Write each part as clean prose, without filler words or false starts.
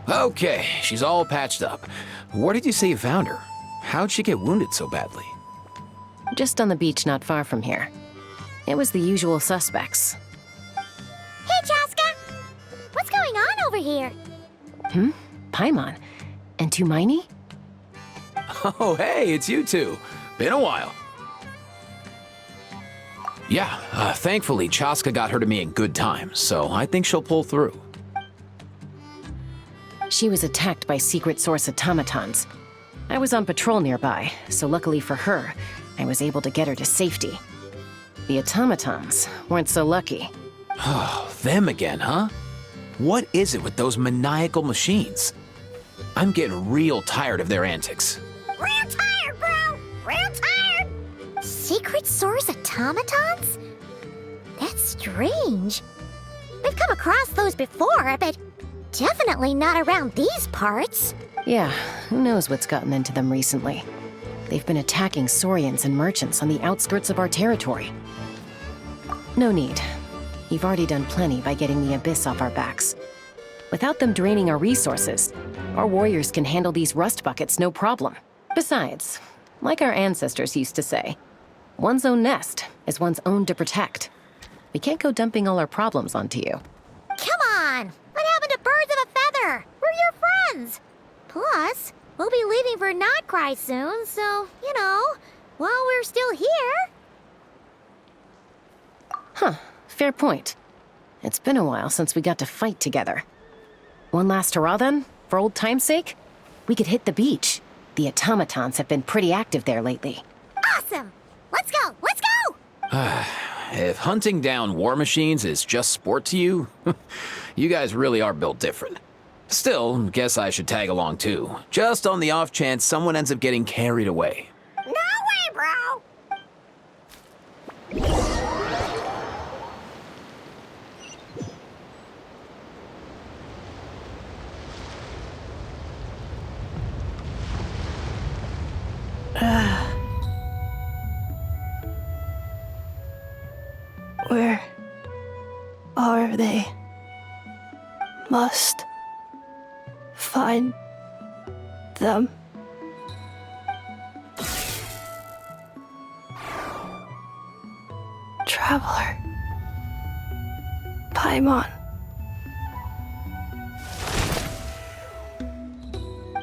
Okay, she's all patched up. Where did you say you found her? How'd she get wounded so badly? Just on the beach not far from here. It was the usual suspects. Hey, Chaska! What's going on over here? Paimon. And Tumaini? Oh, hey, it's you two. Been a while. Yeah, thankfully, Chaska got her to me in good time, so I think she'll pull through. She was attacked by secret source automatons. I was on patrol nearby, so luckily for her, I was able to get her to safety. The automatons weren't so lucky. Oh, them again, huh? What is it with those maniacal machines? I'm getting real tired of their antics. Real tired, bro! Real tired! Secret source automatons? That's strange. We've come across those before, but definitely not around these parts. Yeah, who knows what's gotten into them recently. They've been attacking Saurians and merchants on the outskirts of our territory. No need. You've already done plenty by getting the Abyss off our backs. Without them draining our resources, our warriors can handle these rust buckets no problem. Besides, like our ancestors used to say, one's own nest is one's own to protect. We can't go dumping all our problems onto you. Come on! What happened to birds of a feather? We're your friends! Plus, we'll be leaving for Notcry soon, so, while we're still here... Huh, fair point. It's been a while since we got to fight together. One last hurrah then, for old time's sake? We could hit the beach. The automatons have been pretty active there lately. Awesome! Let's go! Let's go! If hunting down war machines is just sport to you, you guys really are built different. Still, guess I should tag along too, just on the off chance someone ends up getting carried away. No way, bro! Where are they? Must find them. Traveler. Paimon.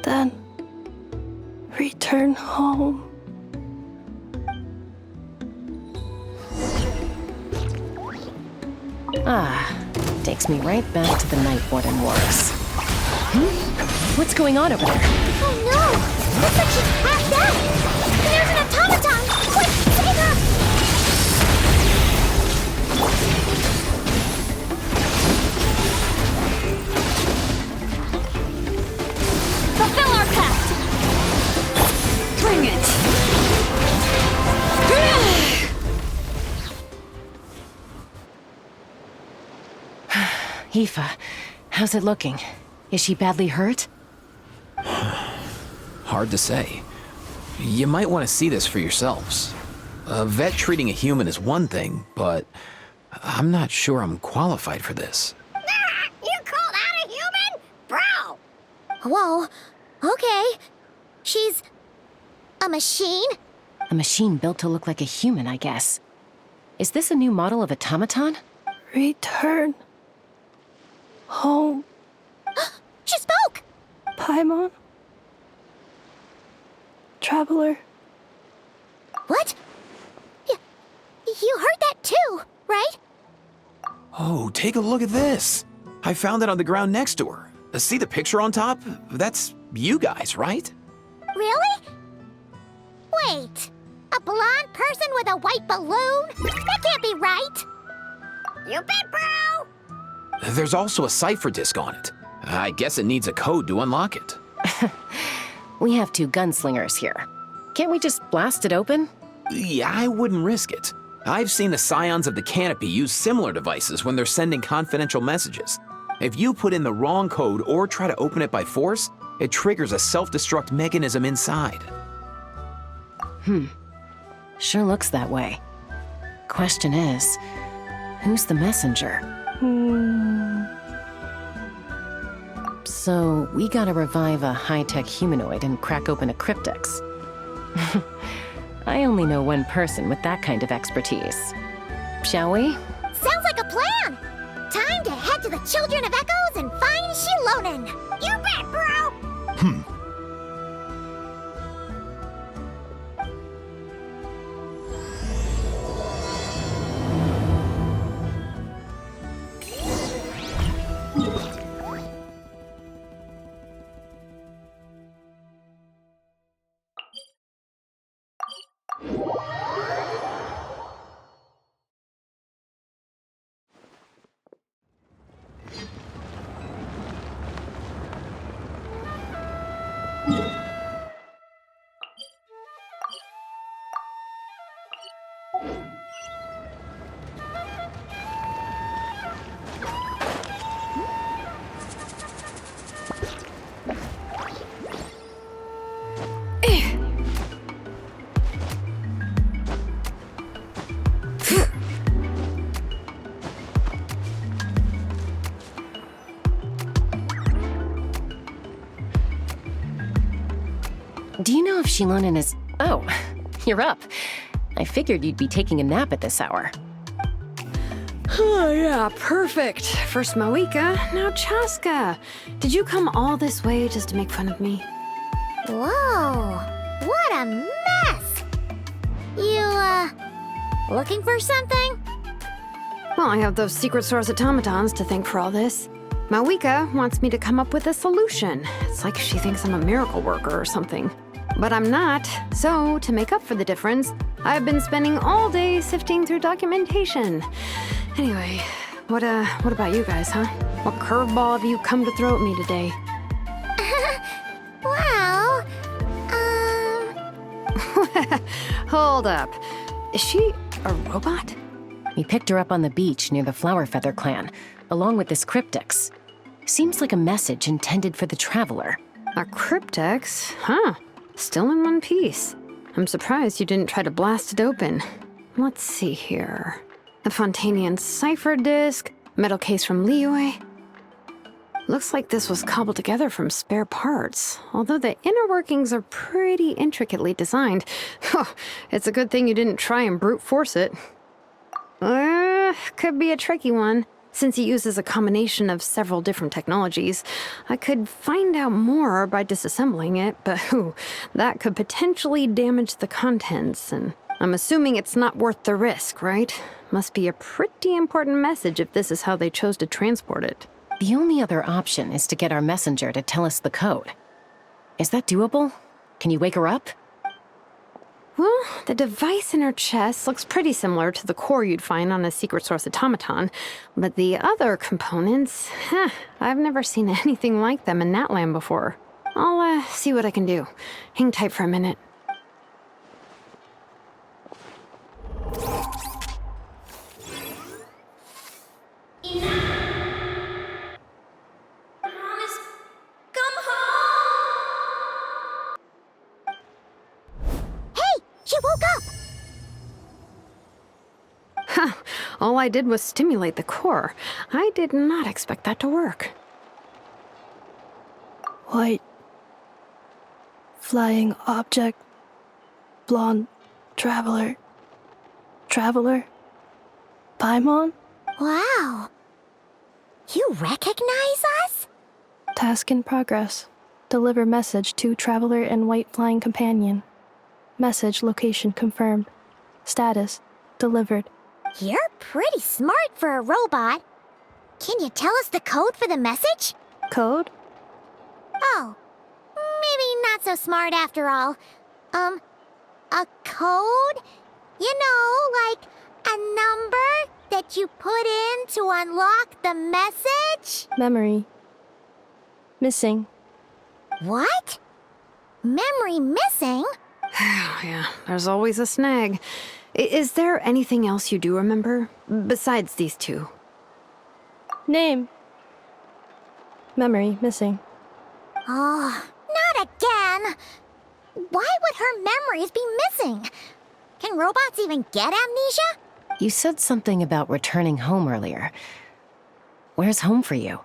Then return home. Takes me right back to the Night Warden Wars. What's going on over there? Oh no! Looks like she's passed out! There's an automaton! Quick, save her! Fulfill our pact! Bring it! Ineffa, how's it looking? Is she badly hurt? Hard to say. You might want to see this for yourselves. A vet treating a human is one thing, but I'm not sure I'm qualified for this. You called out a human? Bro! Whoa, okay. She's... a machine? A machine built to look like a human, I guess. Is this a new model of automaton? Return home. She spoke! Paimon. Traveler. What? You heard that too, right? Oh, take a look at this. I found it on the ground next to her. See the picture on top? That's you guys, right? Really? Wait, a blonde person with a white balloon? That can't be right. You bet, bro! There's also a cipher disk on it. I guess it needs a code to unlock it. We have two gunslingers here. Can't we just blast it open? Yeah, I wouldn't risk it. I've seen the Scions of the Canopy use similar devices when they're sending confidential messages. If you put in the wrong code or try to open it by force, it triggers a self-destruct mechanism inside. Sure looks that way. Question is, who's the messenger? So, we gotta revive a high-tech humanoid and crack open a cryptex. I only know one person with that kind of expertise. Shall we? Sounds like a plan! Time to head to the Children of Echoes and find Shilonen! You bet, bro! Do you know if Shilonen is... Oh, you're up. I figured you'd be taking a nap at this hour. Oh, yeah, perfect. First Moika, now Chaska. Did you come all this way just to make fun of me? Whoa, what a mess! You, looking for something? Well, I have those secret source automatons to thank for all this. Moika wants me to come up with a solution. It's like she thinks I'm a miracle worker or something. But I'm not, so to make up for the difference, I've been spending all day sifting through documentation. Anyway, what about you guys, huh? What curveball have you come to throw at me today? Well, Hold up. Is she a robot? We picked her up on the beach near the Flower Feather clan, along with this cryptex. Seems like a message intended for the Traveler. A cryptex? Huh. Still in one piece. I'm surprised you didn't try to blast it open. Let's see here. The Fontanian cipher disk, metal case from Liyue. Looks like this was cobbled together from spare parts, although the inner workings are pretty intricately designed. It's a good thing you didn't try and brute force it. Could be a tricky one. Since it uses a combination of several different technologies, I could find out more by disassembling it, but that could potentially damage the contents, and I'm assuming it's not worth the risk, right? Must be a pretty important message if this is how they chose to transport it. The only other option is to get our messenger to tell us the code. Is that doable? Can you wake her up? Well, the device in her chest looks pretty similar to the core you'd find on a secret source automaton, but the other components, I've never seen anything like them in that land before. I'll see what I can do. Hang tight for a minute. She woke up! All I did was stimulate the core. I did not expect that to work. White. Flying object. Blonde. Traveler. Traveler. Paimon? Wow. You recognize us? Task in progress. Deliver message to Traveler and White Flying Companion. Message location confirmed. Status delivered. You're pretty smart for a robot. Can you tell us the code for the message? Code? Oh, maybe not so smart after all. A code? You know, like a number that you put in to unlock the message? Memory. Missing. What? Memory missing? Yeah, there's always a snag. Is there anything else you do remember? Besides these two? Name. Memory missing. Oh, not again! Why would her memories be missing? Can robots even get amnesia? You said something about returning home earlier. Where's home for you?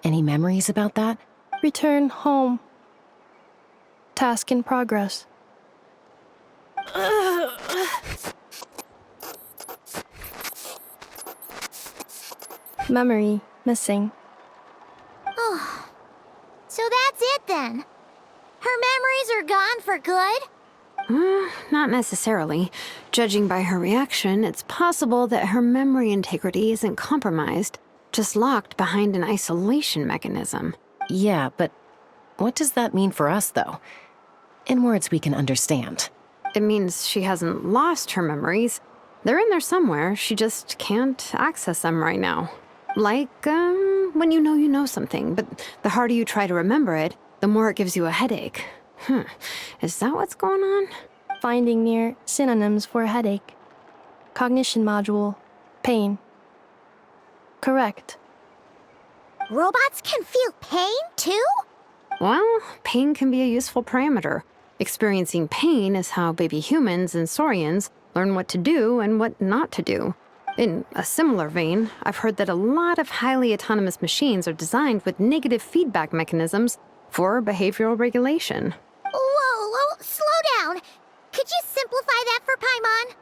Any memories about that? Return home. Task in progress. Memory missing. Oh, so that's it then. Her memories are gone for good? Not necessarily. Judging by her reaction, it's possible that her memory integrity isn't compromised, just locked behind an isolation mechanism. Yeah, but what does that mean for us, though? In words we can understand. It means she hasn't lost her memories. They're in there somewhere, she just can't access them right now. Like, when you know something, but the harder you try to remember it, the more it gives you a headache. Is that what's going on? Finding near synonyms for headache. Cognition module. Pain. Correct. Robots can feel pain too? Well, pain can be a useful parameter. Experiencing pain is how baby humans and saurians learn what to do and what not to do. In a similar vein, I've heard that a lot of highly autonomous machines are designed with negative feedback mechanisms for behavioral regulation. Whoa, slow down. Could you simplify that for Paimon?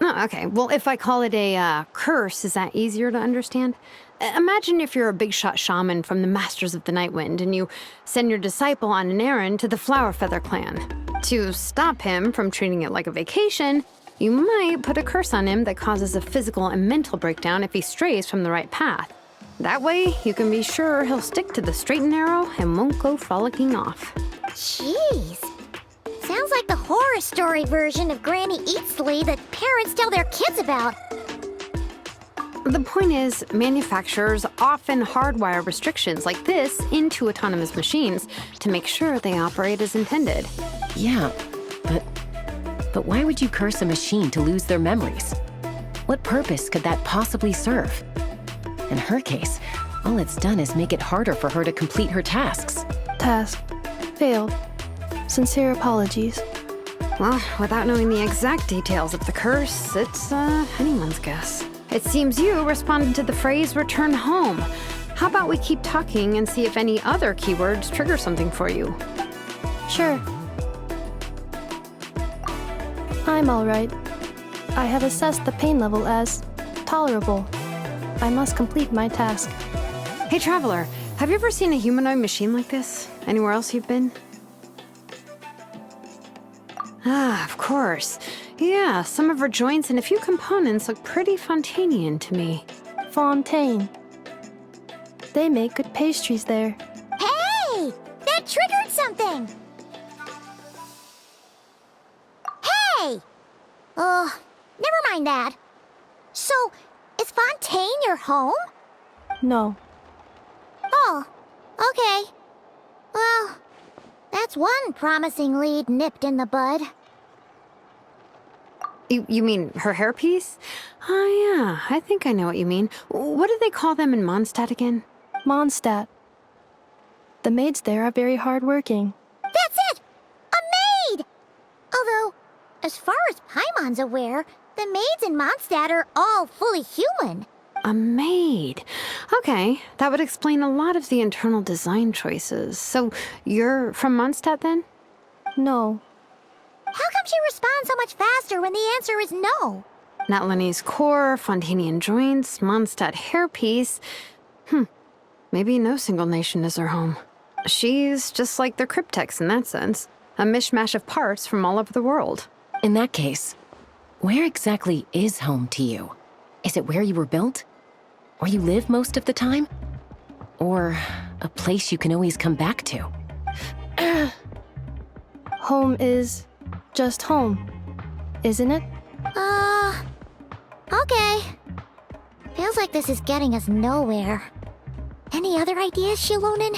Oh, okay. Well, if I call it a curse, is that easier to understand? Imagine if you're a big shot shaman from the Masters of the Nightwind and you send your disciple on an errand to the Flowerfeather clan. To stop him from treating it like a vacation, you might put a curse on him that causes a physical and mental breakdown if he strays from the right path. That way, you can be sure he'll stick to the straight and narrow and won't go frolicking off. Jeez. Sounds like the horror story version of Granny Eatsley that parents tell their kids about. The point is, manufacturers often hardwire restrictions like this into autonomous machines to make sure they operate as intended. Yeah, but why would you curse a machine to lose their memories? What purpose could that possibly serve? In her case, all it's done is make it harder for her to complete her tasks. Task. Failed. Sincere apologies. Well, without knowing the exact details of the curse, it's anyone's guess. It seems you responded to the phrase return home. How about we keep talking and see if any other keywords trigger something for you? Sure. I'm alright. I have assessed the pain level as tolerable. I must complete my task. Hey, Traveler, have you ever seen a humanoid machine like this? Anywhere else you've been? Ah, of course. Yeah, some of her joints and a few components look pretty Fontanian to me. Fontaine. They make good pastries there. Hey! That triggered something! Hey! Never mind that. So, is Fontaine your home? No. Oh, okay. Well, that's one promising lead nipped in the bud. You mean her hairpiece? Oh, yeah, I think I know what you mean. What do they call them in Mondstadt again? Mondstadt. The maids there are very hardworking. That's it! A maid! Although, as far as Paimon's aware, the maids in Mondstadt are all fully human. A maid. Okay, that would explain a lot of the internal design choices. So, you're from Mondstadt then? No. How come she responds so much faster when the answer is no? Natlanese core, Fontanian joints, Mondstadt hairpiece. Maybe no single nation is her home. She's just like the Cryptex in that sense. A mishmash of parts from all over the world. In that case, where exactly is home to you? Is it where you were built? Where you live most of the time? Or a place you can always come back to? Home is just home, isn't it? Okay. Feels like this is getting us nowhere. Any other ideas, Shilonen?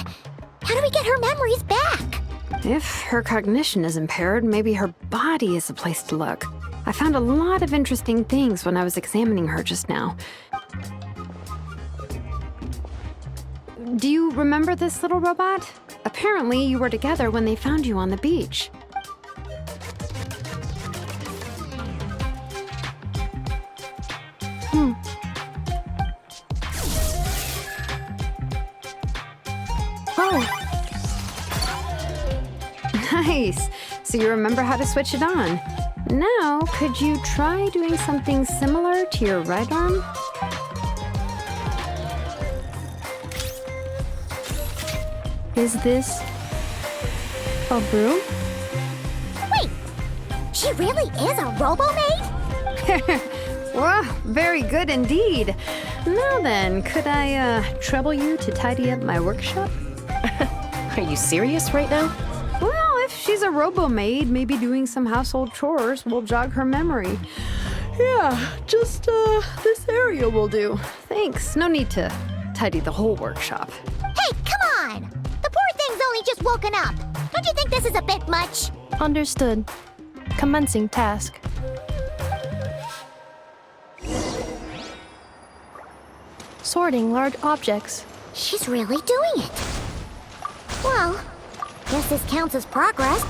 How do we get her memories back? If her cognition is impaired, maybe her body is a place to look. I found a lot of interesting things when I was examining her just now. Do you remember this little robot? Apparently, you were together when they found you on the beach. Nice. So you remember how to switch it on. Now, could you try doing something similar to your right arm? Is this a broom? Wait, she really is a robo-maid? Wow, very good indeed. Now then, could I trouble you to tidy up my workshop? Are you serious right now? Well, if she's a robo-maid, maybe doing some household chores will jog her memory. Yeah, just this area will do. Thanks. No need to tidy the whole workshop. Hey, come on! The poor thing's only just woken up. Don't you think this is a bit much? Understood. Commencing task. Sorting large objects. She's really doing it. Well, guess this counts as progress.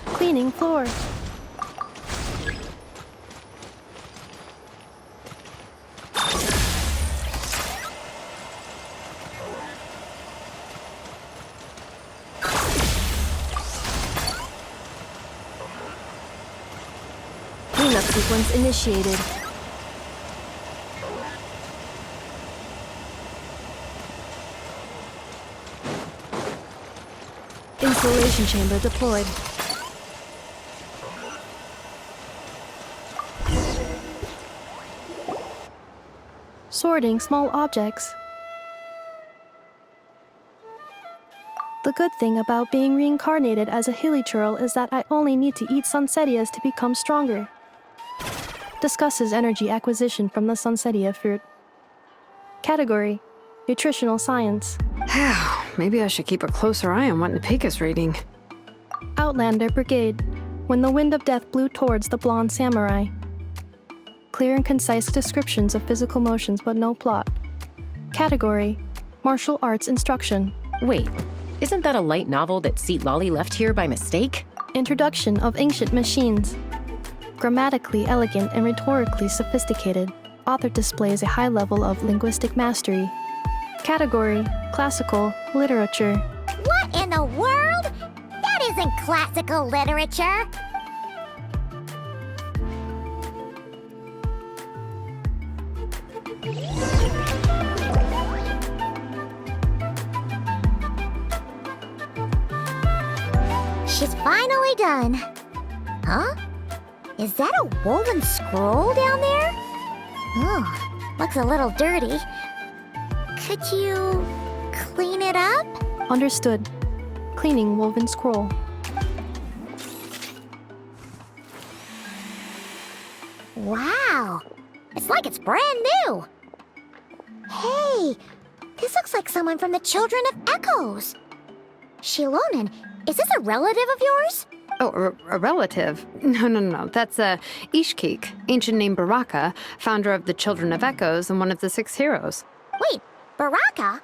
Cleaning floor. Cleanup sequence initiated. Installation chamber deployed. Sorting small objects. The good thing about being reincarnated as a hilly churl is that I only need to eat sunsetias to become stronger. Discusses energy acquisition from the sunsetia fruit. Category: Nutritional Science. Maybe I should keep a closer eye on what Nepeka's reading. Outlander Brigade. When the wind of death blew towards the blonde samurai. Clear and concise descriptions of physical motions but no plot. Category: Martial Arts Instruction. Wait, isn't that a light novel that Seat Lolly left here by mistake? Introduction of Ancient Machines. Grammatically elegant and rhetorically sophisticated, author displays a high level of linguistic mastery. Category: Classical Literature. What in the world? That isn't classical literature. She's finally done. Huh? Is that a woven scroll down there? Oh, looks a little dirty. Could you clean it up? Understood. Cleaning woven scroll. Wow, it's like it's brand new. Hey, this looks like someone from the Children of Echoes. Shilonen, is this a relative of yours? Oh, a relative? No. That's Ishkik, ancient name Baraka, founder of the Children of Echoes and one of the 6 heroes. Wait, Baraka?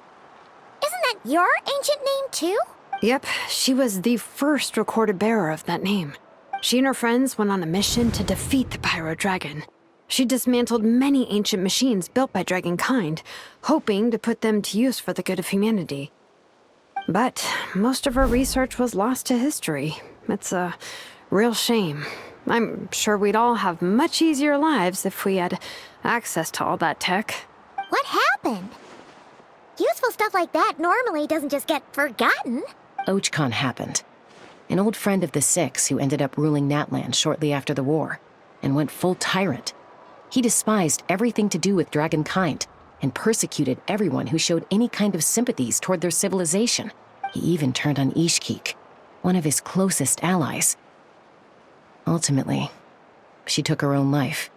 Isn't that your ancient name too? Yep, she was the first recorded bearer of that name. She and her friends went on a mission to defeat the Pyro Dragon. She dismantled many ancient machines built by Dragonkind, hoping to put them to use for the good of humanity. But most of her research was lost to history. It's a real shame. I'm sure we'd all have much easier lives if we had access to all that tech. What happened? Useful stuff like that normally doesn't just get forgotten. Ochkon happened. An old friend of the 6 who ended up ruling Natland shortly after the war, and went full tyrant. He despised everything to do with Dragonkind, and persecuted everyone who showed any kind of sympathies toward their civilization. He even turned on Ishkik, one of his closest allies. Ultimately, she took her own life,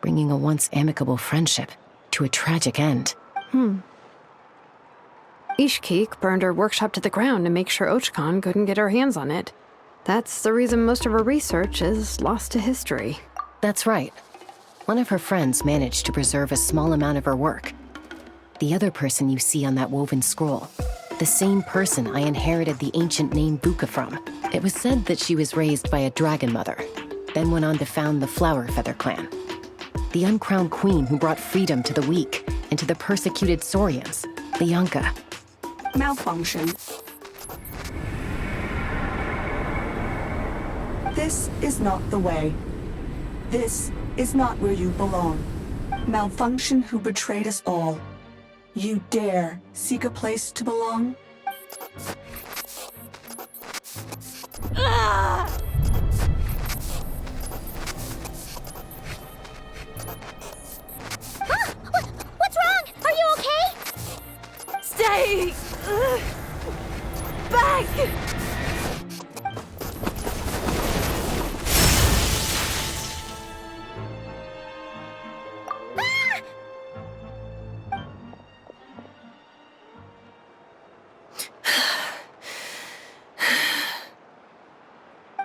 bringing a once amicable friendship to a tragic end. Ishkik burned her workshop to the ground to make sure Ochkon couldn't get her hands on it. That's the reason most of her research is lost to history. That's right. One of her friends managed to preserve a small amount of her work. The other person you see on that woven scroll. The same person I inherited the ancient name Buka from. It was said that she was raised by a dragon mother, then went on to found the Flower Feather clan. The uncrowned queen who brought freedom to the weak and to the persecuted Saurians, Lianka. Malfunction. This is not the way. This is not where you belong. Malfunction who betrayed us all. You dare seek a place to belong? What's wrong? Are you okay? Stay back!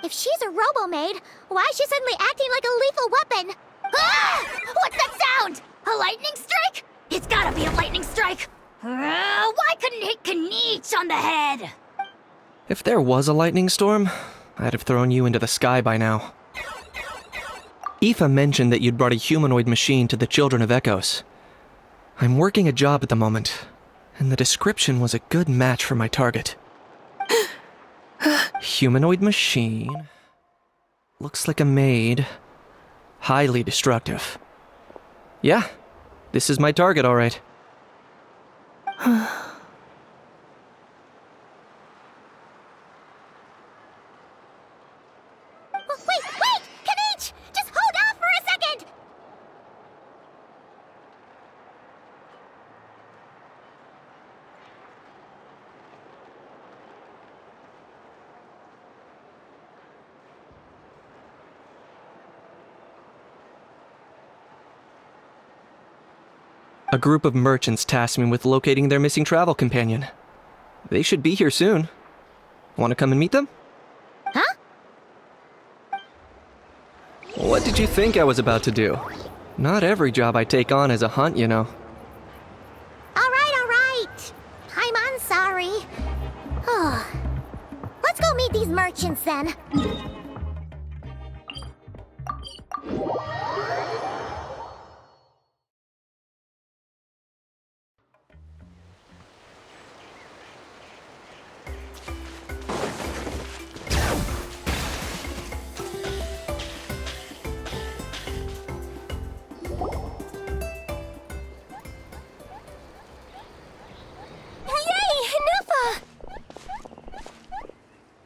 If she's a robo-maid, why is she suddenly acting like a lethal weapon? Ah! What's that sound? A lightning strike? It's gotta be a lightning strike! Why couldn't it hit Kniech on the head? If there was a lightning storm, I'd have thrown you into the sky by now. Ineffa mentioned that you'd brought a humanoid machine to the Children of Echoes. I'm working a job at the moment, and the description was a good match for my target. Humanoid machine. Looks like a maid. Highly destructive. Yeah, this is my target, all right. Wait! Kniech! Just hold off for a second! A group of merchants tasked me with locating their missing travel companion. They should be here soon. Want to come and meet them? Huh? What did you think I was about to do? Not every job I take on is a hunt, you know. All right. I'm sorry. Oh. Let's go meet these merchants then.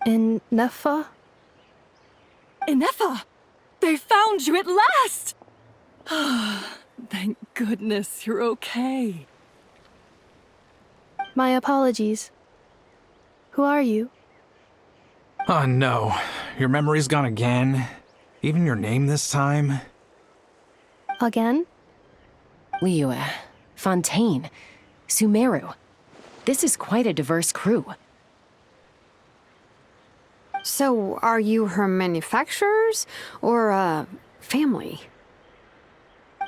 Ineffa? Ineffa! They found you at last! Thank goodness you're okay. My apologies. Who are you? Oh no, your memory's gone again? Even your name this time? Again? Liyue, Fontaine, Sumeru. This is quite a diverse crew. So, are you her manufacturers or family?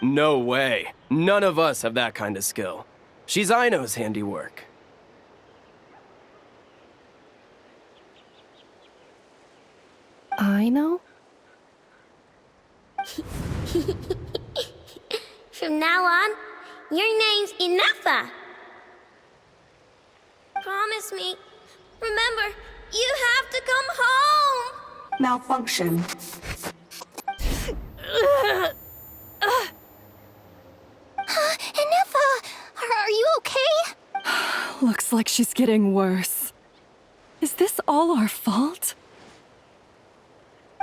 No way. None of us have that kind of skill. She's Aino's handiwork. I know? From now on, your name's Ineffa. Promise me. Remember, you have to come home. Malfunction. Ineffa, are you okay? Looks like she's getting worse. Is this all our fault?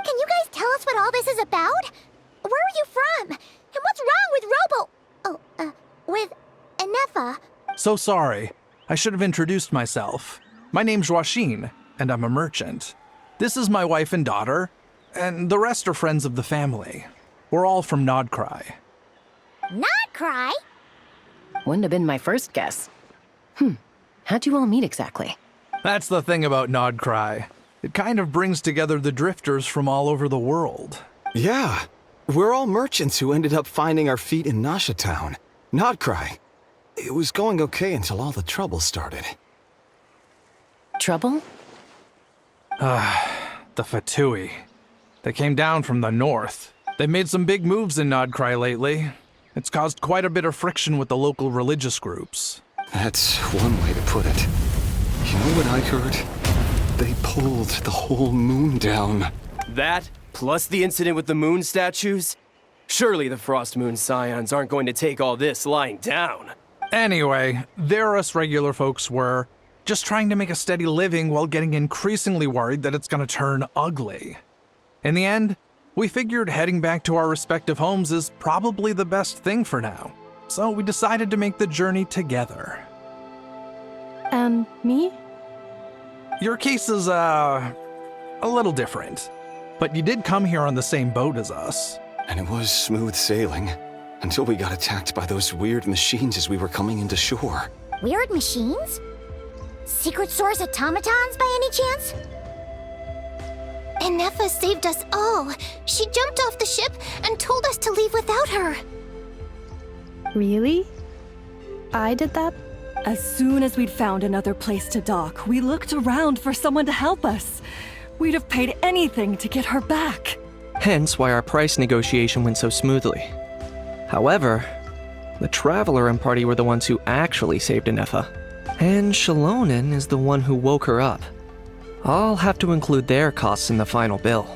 Can you guys tell us what all this is about? Where are you from? And what's wrong with with Ineffa? So sorry. I should have introduced myself. My name's Joachine, and I'm a merchant. This is my wife and daughter, and the rest are friends of the family. We're all from Nodcry. Not cry? Wouldn't have been my first guess. How'd you all meet exactly? That's the thing about Nodcry. It kind of brings together the drifters from all over the world. Yeah, we're all merchants who ended up finding our feet in Nasha Town. Nodcry. It was going okay until all the trouble started. Trouble? The Fatui. They came down from the north. They've made some big moves in Nodcry lately. It's caused quite a bit of friction with the local religious groups. That's one way to put it. You know what I heard? They pulled the whole moon down. That, plus the incident with the moon statues? Surely the Frost Moon Scions aren't going to take all this lying down. Anyway, there us regular folks were, just trying to make a steady living while getting increasingly worried that it's gonna turn ugly. In the end, we figured heading back to our respective homes is probably the best thing for now. So we decided to make the journey together. And me? Your case is, a little different. But you did come here on the same boat as us. And it was smooth sailing, until we got attacked by those weird machines as we were coming into shore. Weird machines? Secret Source automatons by any chance? Ineffa saved us all. She jumped off the ship and told us to leave without her. Really? I did that? As soon as we'd found another place to dock, we looked around for someone to help us. We'd have paid anything to get her back. Hence why our price negotiation went so smoothly. However, the Traveler and party were the ones who actually saved Ineffa. And Shalonen is the one who woke her up. I'll have to include their costs in the final bill.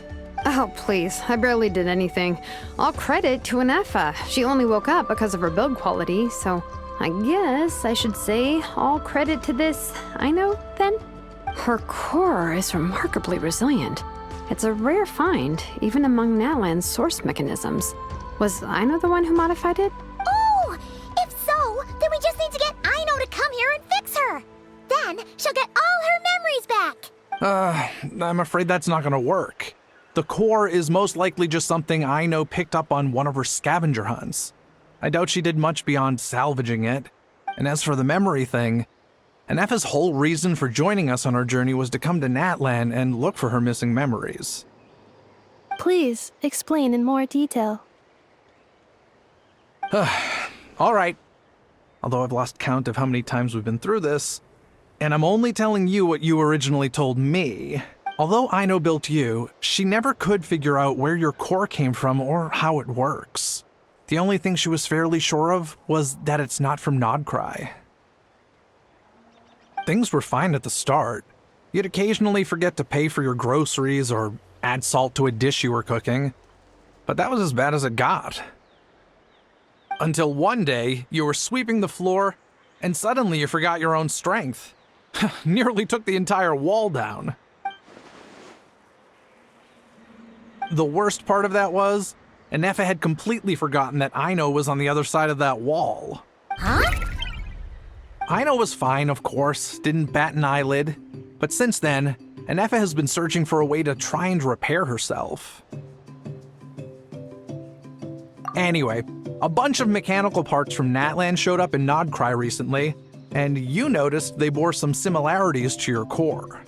Oh, please. I barely did anything. All credit to Ineffa. She only woke up because of her build quality, so I guess I should say all credit to this Aino, then? Her core is remarkably resilient. It's a rare find, even among Natlan's source mechanisms. Was Aino the one who modified it? Oh! If so, then we just need to get Aino to come here and fix her. Then she'll get all her memories back. I'm afraid that's not gonna work. The core is most likely just something Aino picked up on one of her scavenger hunts. I doubt she did much beyond salvaging it. And as for the memory thing, Ineffa's whole reason for joining us on our journey was to come to Natlan and look for her missing memories. Please, explain in more detail. All right. Although I've lost count of how many times we've been through this, and I'm only telling you what you originally told me. Although Aino built you, she never could figure out where your core came from or how it works. The only thing she was fairly sure of was that it's not from Nodcry. Things were fine at the start. You'd occasionally forget to pay for your groceries or add salt to a dish you were cooking. But that was as bad as it got. Until one day, you were sweeping the floor, and suddenly you forgot your own strength. Nearly took the entire wall down. The worst part of that was, Ineffa had completely forgotten that Aino was on the other side of that wall. Huh? Aino was fine, of course, didn't bat an eyelid. But since then, Ineffa has been searching for a way to try and repair herself. Anyway, a bunch of mechanical parts from Natlan showed up in Nodcry recently, and you noticed they bore some similarities to your core.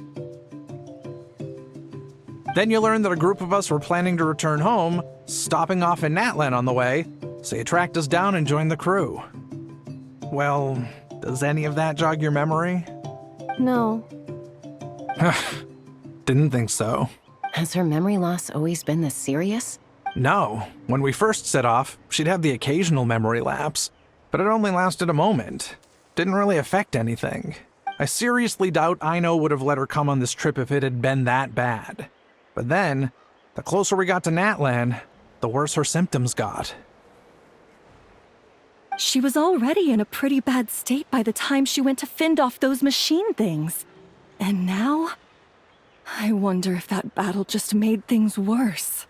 Then you learned that a group of us were planning to return home, stopping off in Natlan on the way, so you tracked us down and joined the crew. Well, does any of that jog your memory? No. Didn't think so. Has her memory loss always been this serious? No. When we first set off, she'd have the occasional memory lapse, but it only lasted a moment. Didn't really affect anything. I seriously doubt Aino would have let her come on this trip if it had been that bad. But then, the closer we got to Natlan, the worse her symptoms got. She was already in a pretty bad state by the time she went to fend off those machine things. And now, I wonder if that battle just made things worse.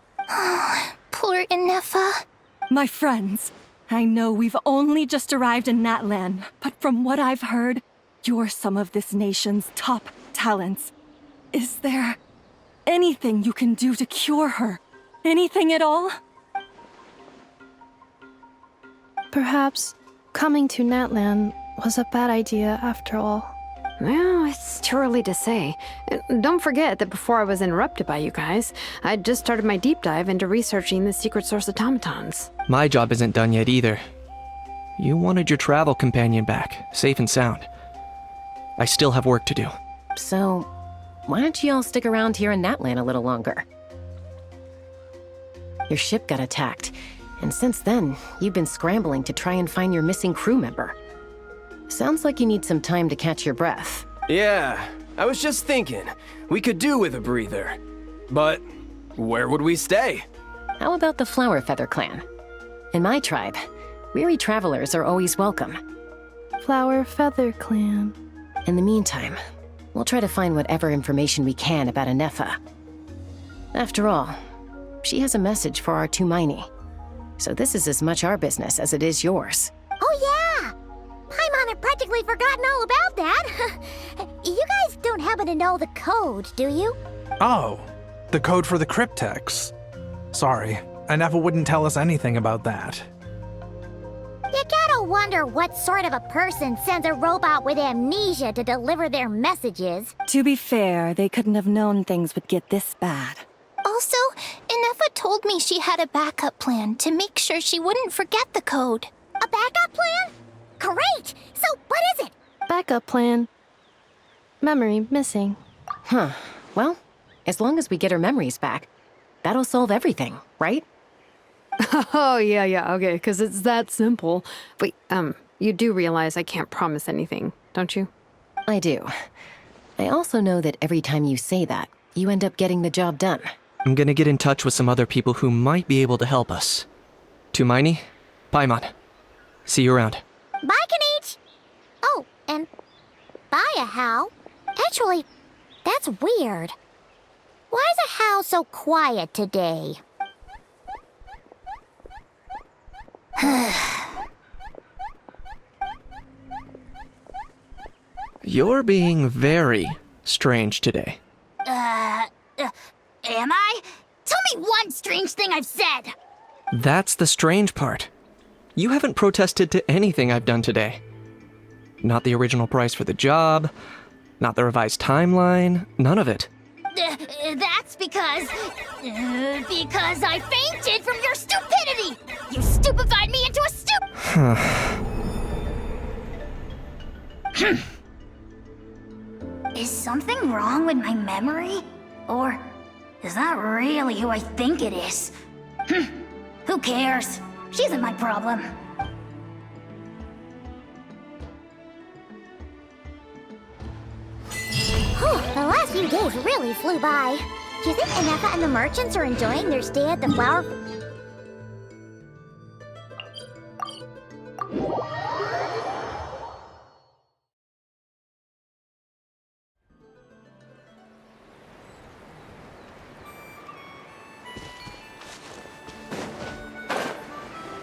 Poor Ineffa. My friends, I know we've only just arrived in Natlan, but from what I've heard, you're some of this nation's top talents. Is there anything you can do to cure her? Anything at all? Perhaps coming to Natlan was a bad idea after all. Well, it's too early to say. Don't forget that before I was interrupted by you guys, I'd just started my deep dive into researching the secret source automatons. My job isn't done yet either. You wanted your travel companion back, safe and sound. I still have work to do. So, why don't you all stick around here in Natlan a little longer? Your ship got attacked, and since then, you've been scrambling to try and find your missing crew member. Sounds like you need some time to catch your breath. Yeah, I was just thinking, we could do with a breather. But where would we stay? How about the Flower Feather clan? In my tribe, weary travelers are always welcome. Flower Feather Clan. In the meantime, we'll try to find whatever information we can about Ineffa. After all, she has a message for our Tumaini. So this is as much our business as it is yours. Oh yeah! Paimon had practically forgotten all about that. You guys don't happen to know the code, do you? Oh, the code for the cryptex. Sorry, Ineffa wouldn't tell us anything about that. You gotta wonder what sort of a person sends a robot with amnesia to deliver their messages. To be fair, they couldn't have known things would get this bad. Also, Ineffa told me she had a backup plan to make sure she wouldn't forget the code. A backup plan? Great! So what is it? Backup plan. Memory missing. Huh. Well, as long as we get her memories back, that'll solve everything, right? Oh, yeah, okay, because it's that simple. Wait, you do realize I can't promise anything, don't you? I do. I also know that every time you say that, you end up getting the job done. I'm gonna get in touch with some other people who might be able to help us. Tumaini, Paimon. See you around. Bye, Kanich! Oh, and bye, Ahau. Actually, that's weird. Why is Ahau so quiet today? You're being very strange today. Am I? Tell me one strange thing I've said! That's the strange part. You haven't protested to anything I've done today. Not the original price for the job, not the revised timeline, none of it. That's because I fainted from your stupidity! You stupefied me into a Is something wrong with my memory? Or is that really who I think it is? Who cares? She isn't my problem. The last few days really flew by. Do you think Ineffa and the merchants are enjoying their stay at the flower...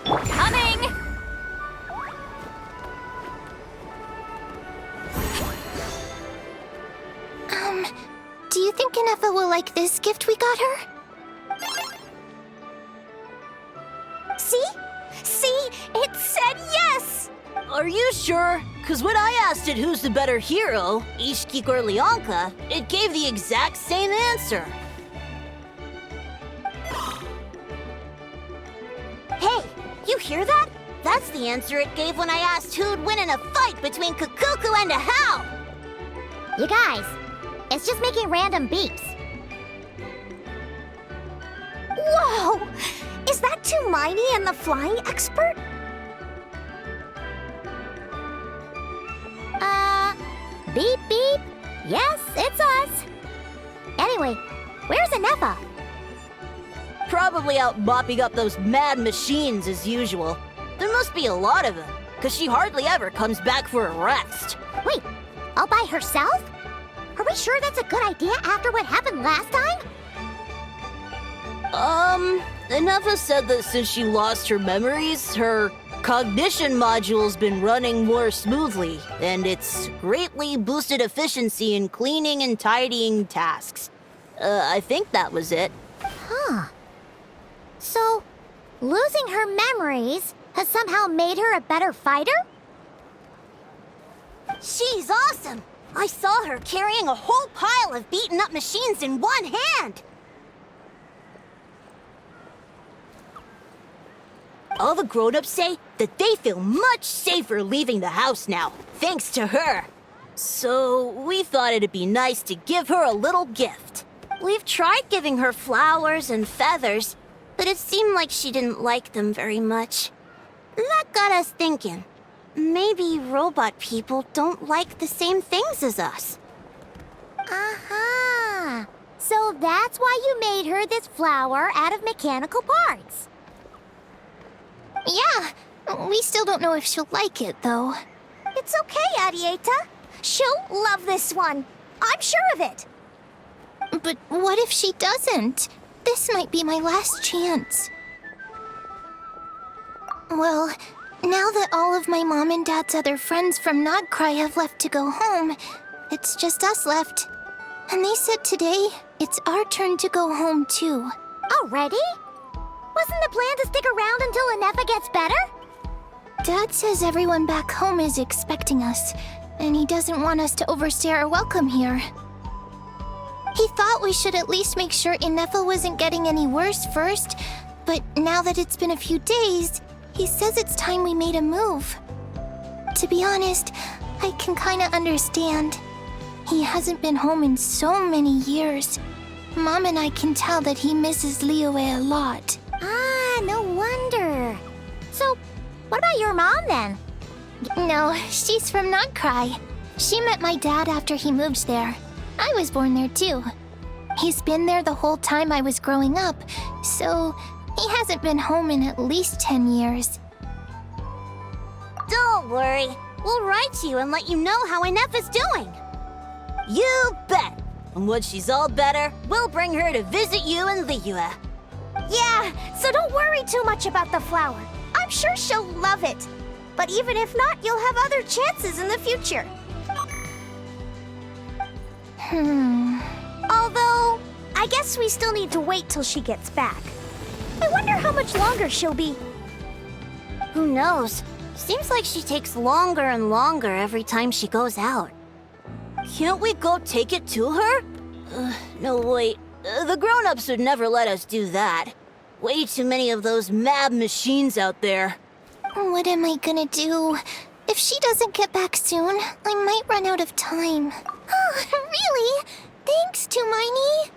Coming! Do you think Ineffa will like this gift we got her? See? See? It said yes! Are you sure? Because when I asked it who's the better hero, Ishkik or Leonka, it gave the exact same answer. Hey, you hear that? That's the answer it gave when I asked who'd win in a fight between Kukuku and Ahau! You guys, it's just making random beeps. Whoa! Is that Tumaini and the flying expert? Beep beep. Yes, it's us. Anyway, where's Ineffa? Probably out mopping up those mad machines as usual. There must be a lot of them, because she hardly ever comes back for a rest. Wait, all by herself? Are we sure that's a good idea after what happened last time? Ineffa said that since she lost her memories, her cognition module's been running more smoothly, and it's greatly boosted efficiency in cleaning and tidying tasks. I think that was it. Huh. So, losing her memories has somehow made her a better fighter? She's awesome! I saw her carrying a whole pile of beaten up machines in one hand! All the grown-ups say that they feel much safer leaving the house now, thanks to her. So we thought it'd be nice to give her a little gift. We've tried giving her flowers and feathers, but it seemed like she didn't like them very much. That got us thinking. Maybe robot people don't like the same things as us. Aha! So that's why you made her this flower out of mechanical parts. Yeah, we still don't know if she'll like it, though. It's okay, Arieta. She'll love this one. I'm sure of it. But what if she doesn't? This might be my last chance. Well, now that all of my mom and dad's other friends from Nodcry have left to go home, it's just us left. And they said today, it's our turn to go home too. Already? Wasn't the plan to stick around until Ineffa gets better? Dad says everyone back home is expecting us, and he doesn't want us to overstay our welcome here. He thought we should at least make sure Ineffa wasn't getting any worse first, but now that it's been a few days, he says it's time we made a move. To be honest, I can kinda understand. He hasn't been home in so many years. Mom and I can tell that he misses Liyue a lot. Ah, no wonder. So, what about your mom then? No, she's from Nodcry. She met my dad after he moved there. I was born there too. He's been there the whole time I was growing up, so he hasn't been home in at least 10 years. Don't worry. We'll write to you and let you know how Ineffa's doing. You bet! And when she's all better, we'll bring her to visit you in Liyue. Yeah, so don't worry too much about the flower. I'm sure she'll love it. But even if not, you'll have other chances in the future. Although, I guess we still need to wait till she gets back. I wonder how much longer she'll be. Who knows? Seems like she takes longer and longer every time she goes out. Can't we go take it to her? No, wait. The grown-ups would never let us do that. Way too many of those mad machines out there. What am I gonna do? If she doesn't get back soon, I might run out of time. Oh, really? Thanks, Tumaini.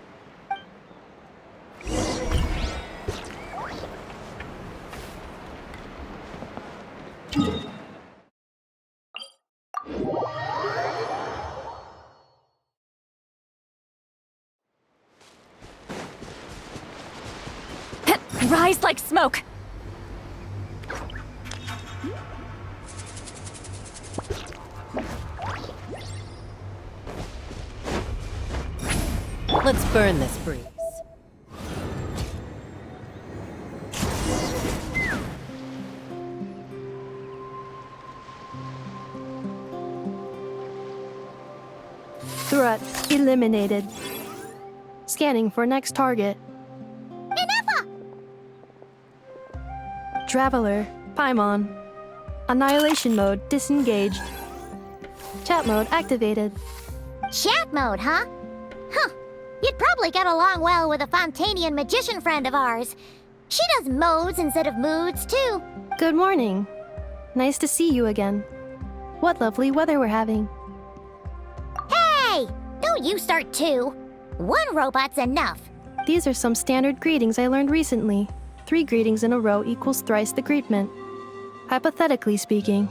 Rise like smoke! Let's burn this breeze. Threat eliminated. Scanning for next target. Ineffa! Traveler, Paimon. Annihilation mode disengaged. Chat mode activated. Chat mode, huh? Huh. You'd probably get along well with a Fontanian magician friend of ours. She does modes instead of moods, too. Good morning. Nice to see you again. What lovely weather we're having. Hey! Don't you start too. One robot's enough. These are some standard greetings I learned recently. 3 greetings in a row equals thrice the greetment. Hypothetically speaking.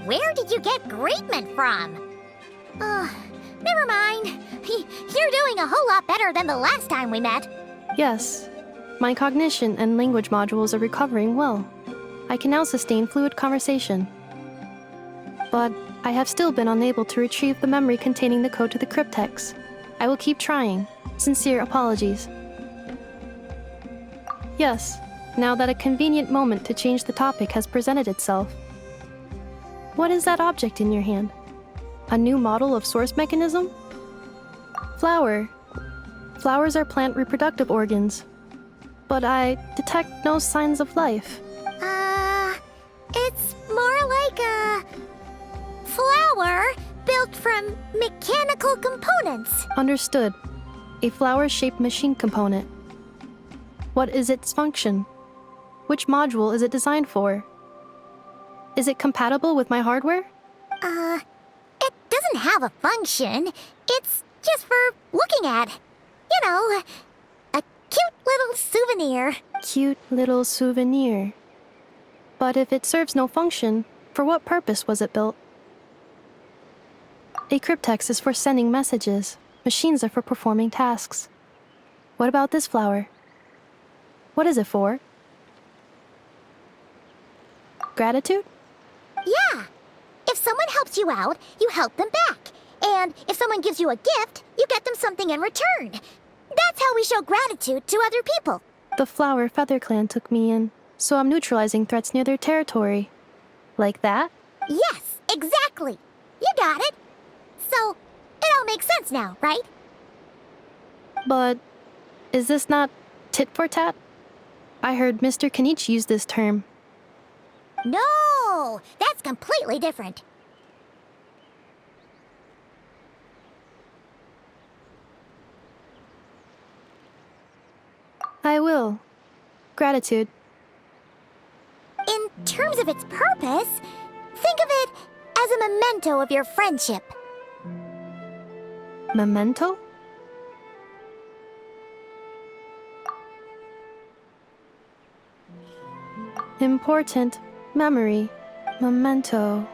Where did you get greetment from? Never mind. You're doing a whole lot better than the last time we met. Yes. My cognition and language modules are recovering well. I can now sustain fluid conversation. But I have still been unable to retrieve the memory containing the code to the cryptex. I will keep trying. Sincere apologies. Yes, now that a convenient moment to change the topic has presented itself. What is that object in your hand? A new model of source mechanism? Flower. Flowers are plant reproductive organs. But I detect no signs of life. It's more like a flower built from mechanical components. Understood. A flower-shaped machine component. What is its function? Which module is it designed for? Is it compatible with my hardware? It doesn't have a function. It's just for looking at. You know, a cute little souvenir. Cute little souvenir. But if it serves no function, for what purpose was it built? A cryptex is for sending messages. Machines are for performing tasks. What about this flower? What is it for? Gratitude? Yeah. If someone helps you out, you help them back. And if someone gives you a gift, you get them something in return. That's how we show gratitude to other people. The Flower Feather Clan took me in, so I'm neutralizing threats near their territory. Like that? Yes, exactly. You got it. So, it all makes sense now, right? But is this not tit for tat? I heard Mr. Kenichi use this term. No, that's completely different. I will. Gratitude. In terms of its purpose, think of it as a memento of your friendship. Memento? Important memory. Memento.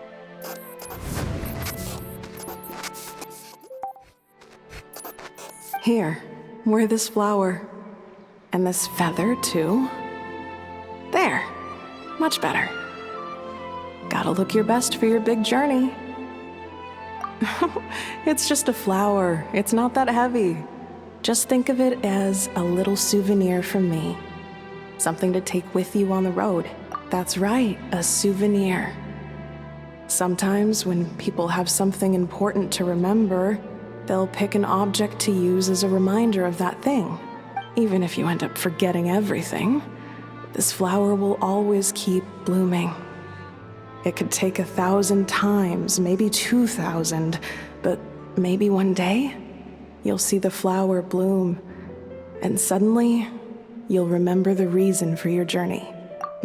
Here, wear this flower. And this feather, too. There. Much better. Gotta look your best for your big journey. It's just a flower. It's not that heavy. Just think of it as a little souvenir from me. Something to take with you on the road. That's right, a souvenir. Sometimes when people have something important to remember, they'll pick an object to use as a reminder of that thing. Even if you end up forgetting everything, this flower will always keep blooming. It could take 1,000 times, maybe 2,000, but maybe one day, you'll see the flower bloom, and suddenly, you'll remember the reason for your journey.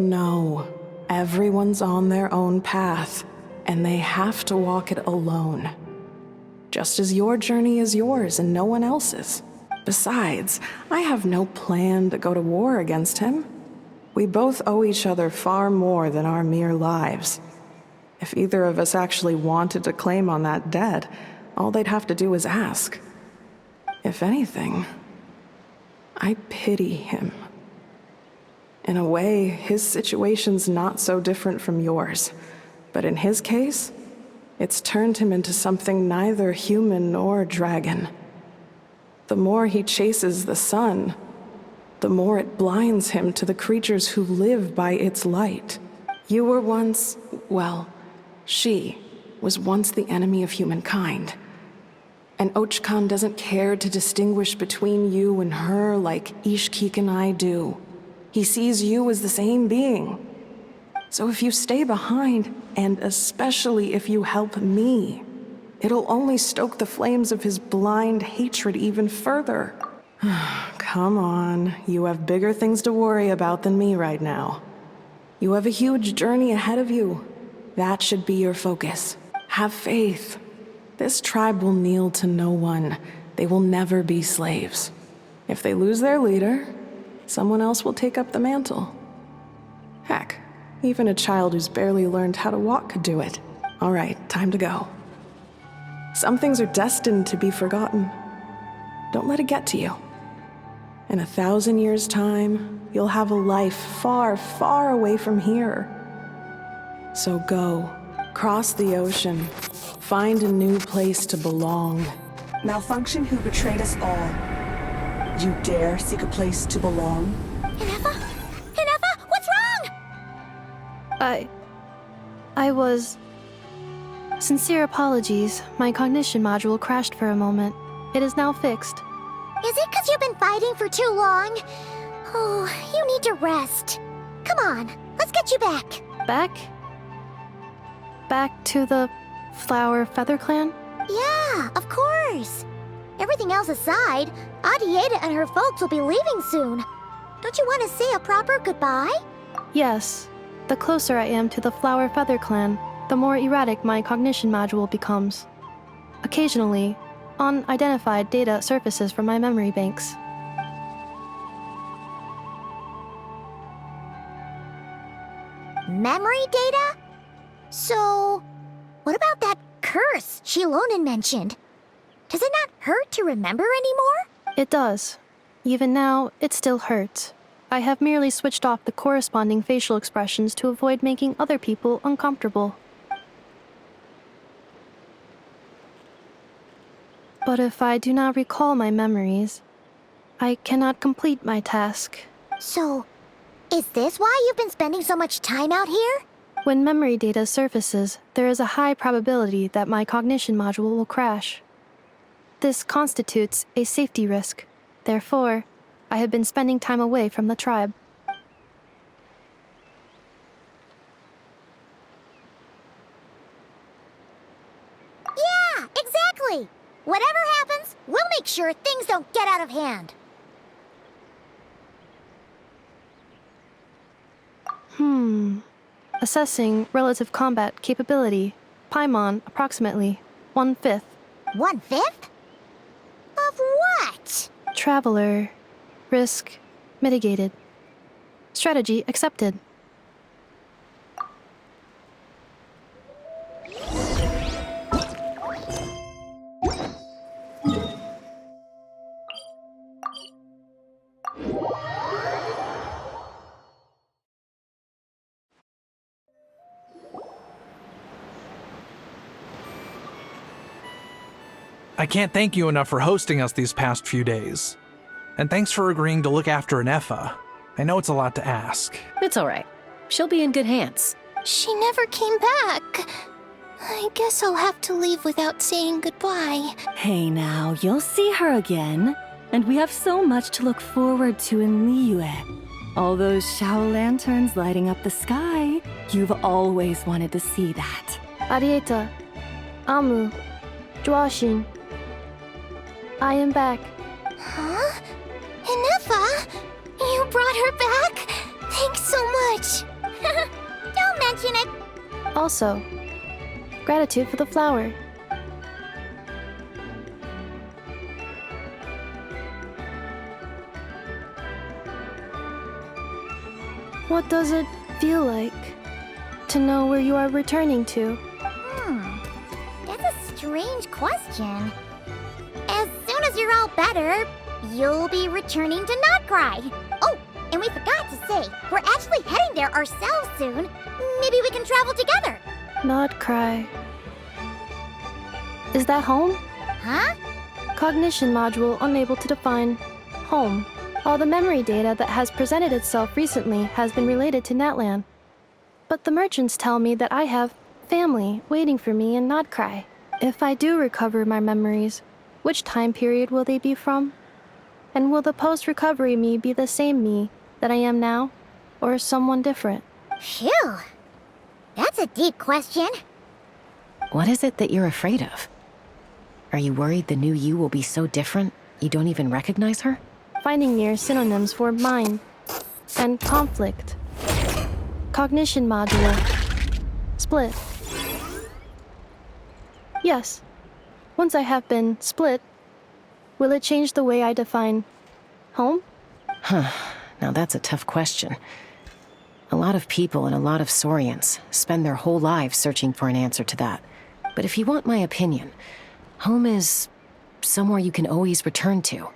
No, everyone's on their own path, and they have to walk it alone. Just as your journey is yours and no one else's. Besides, I have no plan to go to war against him. We both owe each other far more than our mere lives. If either of us actually wanted to claim on that debt, all they'd have to do is ask. If anything, I pity him. In a way, his situation's not so different from yours. But in his case, it's turned him into something neither human nor dragon. The more he chases the sun, the more it blinds him to the creatures who live by its light. You were once, well, she was once the enemy of humankind. And Ochkan doesn't care to distinguish between you and her like Ishkik and I do. He sees you as the same being. So if you stay behind, and especially if you help me, it'll only stoke the flames of his blind hatred even further. Come on, you have bigger things to worry about than me right now. You have a huge journey ahead of you. That should be your focus. Have faith. This tribe will kneel to no one. They will never be slaves. If they lose their leader, someone else will take up the mantle. Heck, even a child who's barely learned how to walk could do it. All right, time to go. Some things are destined to be forgotten. Don't let it get to you. In 1,000 years' time, you'll have a life far, far away from here. So go, cross the ocean, find a new place to belong. Malfunction who betrayed us all. You dare seek a place to belong? Ineffa? Ineffa, what's wrong? I was... Sincere apologies. My cognition module crashed for a moment. It is now fixed. Is it because you've been fighting for too long? Oh, you need to rest. Come on, let's get you back. Back? Back to the Flower Feather Clan? Yeah, of course. Everything else aside, Adieta and her folks will be leaving soon. Don't you want to say a proper goodbye? Yes. The closer I am to the Flower Feather clan, the more erratic my cognition module becomes. Occasionally, unidentified data surfaces from my memory banks. Memory data? So, what about that curse Shilonen mentioned? Does it not hurt to remember anymore? It does. Even now, it still hurts. I have merely switched off the corresponding facial expressions to avoid making other people uncomfortable. But if I do not recall my memories, I cannot complete my task. So, is this why you've been spending so much time out here? When memory data surfaces, there is a high probability that my cognition module will crash. This constitutes a safety risk. Therefore, I have been spending time away from the tribe. Yeah, exactly! Whatever happens, we'll make sure things don't get out of hand. Assessing relative combat capability. Paimon, approximately 1/5. 1/5? Of what? Traveler. Risk mitigated. Strategy accepted. I can't thank you enough for hosting us these past few days. And thanks for agreeing to look after Ineffa. I know it's a lot to ask. It's all right. She'll be in good hands. She never came back. I guess I'll have to leave without saying goodbye. Hey now, you'll see her again. And we have so much to look forward to in Liyue. All those Shao lanterns lighting up the sky. You've always wanted to see that. Arieta. Amu. Joashin. I am back. Huh? Ineffa? You brought her back? Thanks so much. Don't mention it. Also, gratitude for the flower. What does it feel like to know where you are returning to? That's a strange question. As soon as you're all better, you'll be returning to Notcry. Oh, and we forgot to say, we're actually heading there ourselves soon. Maybe we can travel together. Notcry. Is that home? Huh? Cognition module unable to define home. All the memory data that has presented itself recently has been related to Natlan. But the merchants tell me that I have family waiting for me in Notcry. If I do recover my memories, which time period will they be from? And will the post-recovery me be the same me that I am now, or someone different? Phew. That's a deep question. What is it that you're afraid of? Are you worried the new you will be so different you don't even recognize her? Finding near synonyms for mind and conflict. Cognition module. Split. Yes. Once I have been split, will it change the way I define home? Now that's a tough question. A lot of people and a lot of Saurians spend their whole lives searching for an answer to that. But if you want my opinion, home is somewhere you can always return to.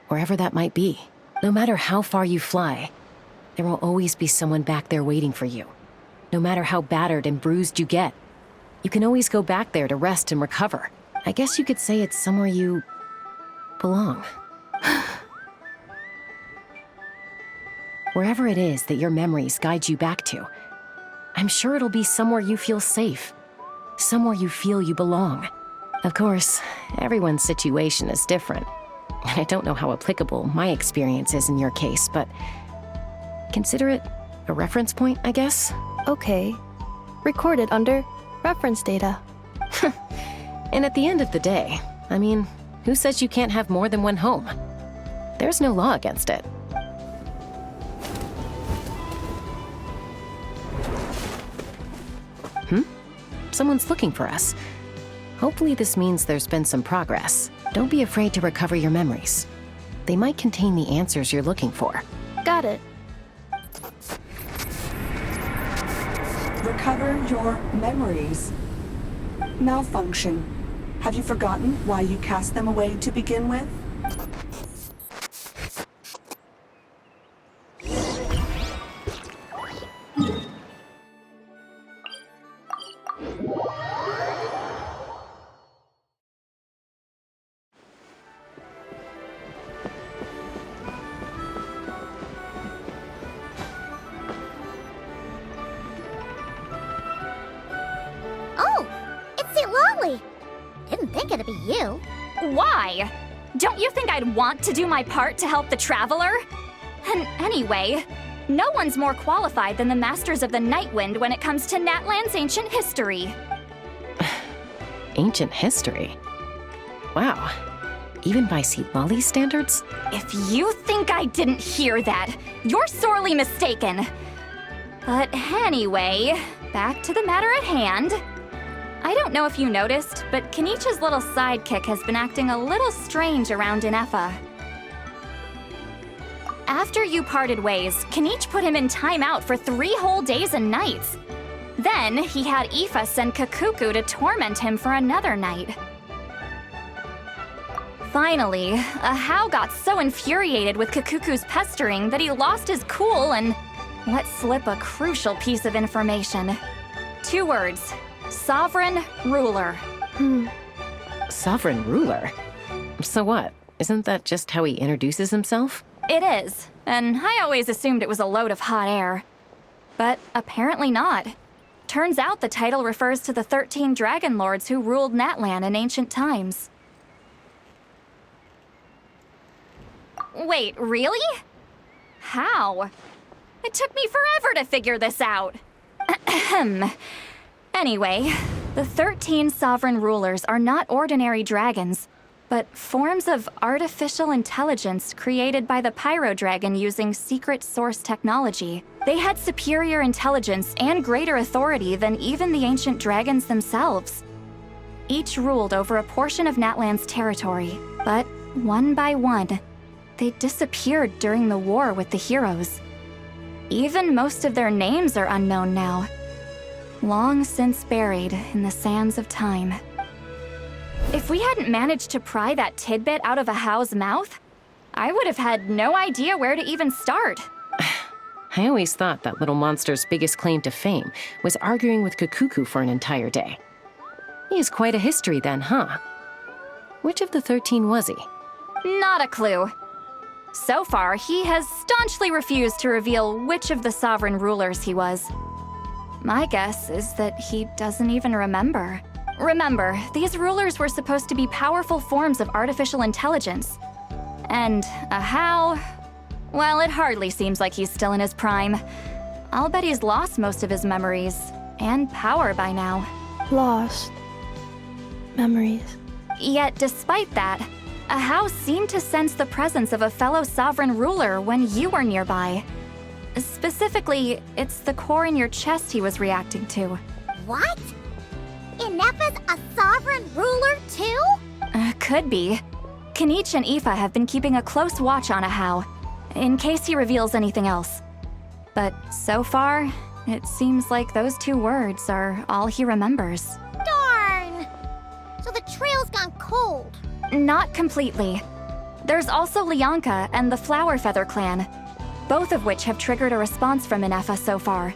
Wherever that might be. No matter how far you fly, there will always be someone back there waiting for you. No matter how battered and bruised you get, you can always go back there to rest and recover. I guess you could say it's somewhere you belong. Wherever it is that your memories guide you back to, I'm sure it'll be somewhere you feel safe. Somewhere you feel you belong. Of course, everyone's situation is different. And I don't know how applicable my experience is in your case, but consider it a reference point, I guess? Okay. Recorded under reference data. And at the end of the day, I mean, who says you can't have more than one home? There's no law against it. Someone's looking for us. Hopefully this means there's been some progress. Don't be afraid to recover your memories. They might contain the answers you're looking for. Got it. Recover your memories. Malfunction. Have you forgotten why you cast them away to begin with? Oh, it's Lolly. Didn't think it'd be you. Why? Don't you think I'd want to do my part to help the Traveler? And anyway, no one's more qualified than the Masters of the Nightwind when it comes to Natlan's ancient history. Ancient history? Wow. Even by Lolly's standards? If you think I didn't hear that, you're sorely mistaken. But anyway, back to the matter at hand. I don't know if you noticed, but Kenichi's little sidekick has been acting a little strange around Ineffa. After you parted ways, Kenichi put him in timeout for 3 whole days and nights. Then he had Aoife send Kakuku to torment him for another night. Finally, Ahau got so infuriated with Kakuku's pestering that he lost his cool and let slip a crucial piece of information. 2 words. Sovereign Ruler. Sovereign ruler? So what? Isn't that just how he introduces himself? It is, and I always assumed it was a load of hot air. But apparently not. Turns out the title refers to the 13 Dragon Lords who ruled Natlan in ancient times. Wait, really? How? It took me forever to figure this out. Ahem. Anyway, the 13 sovereign rulers are not ordinary dragons, but forms of artificial intelligence created by the Pyro Dragon using secret source technology. They had superior intelligence and greater authority than even the ancient dragons themselves. Each ruled over a portion of Natlan's territory, but one by one, they disappeared during the war with the heroes. Even most of their names are unknown now. Long since buried in the sands of time. If we hadn't managed to pry that tidbit out of Ahau's mouth, I would have had no idea where to even start. I always thought that little monster's biggest claim to fame was arguing with Kakuku for an entire day. He has quite a history then, huh? Which of the 13 was he? Not a clue. So far, he has staunchly refused to reveal which of the sovereign rulers he was. My guess is that he doesn't even remember. Remember, these rulers were supposed to be powerful forms of artificial intelligence. And Ahau, well, it hardly seems like he's still in his prime. I'll bet he's lost most of his memories and power by now. Lost. Memories. Yet, despite that, Ahau seemed to sense the presence of a fellow sovereign ruler when you were nearby. Specifically, it's the core in your chest he was reacting to. What? Ineffa's a sovereign ruler too? Could be. Kenichi and Aoife have been keeping a close watch on Ahau, in case he reveals anything else. But so far, it seems like those 2 words are all he remembers. Darn! So the trail's gone cold. Not completely. There's also Lianka and the Flower Feather clan, both of which have triggered a response from Ineffa so far.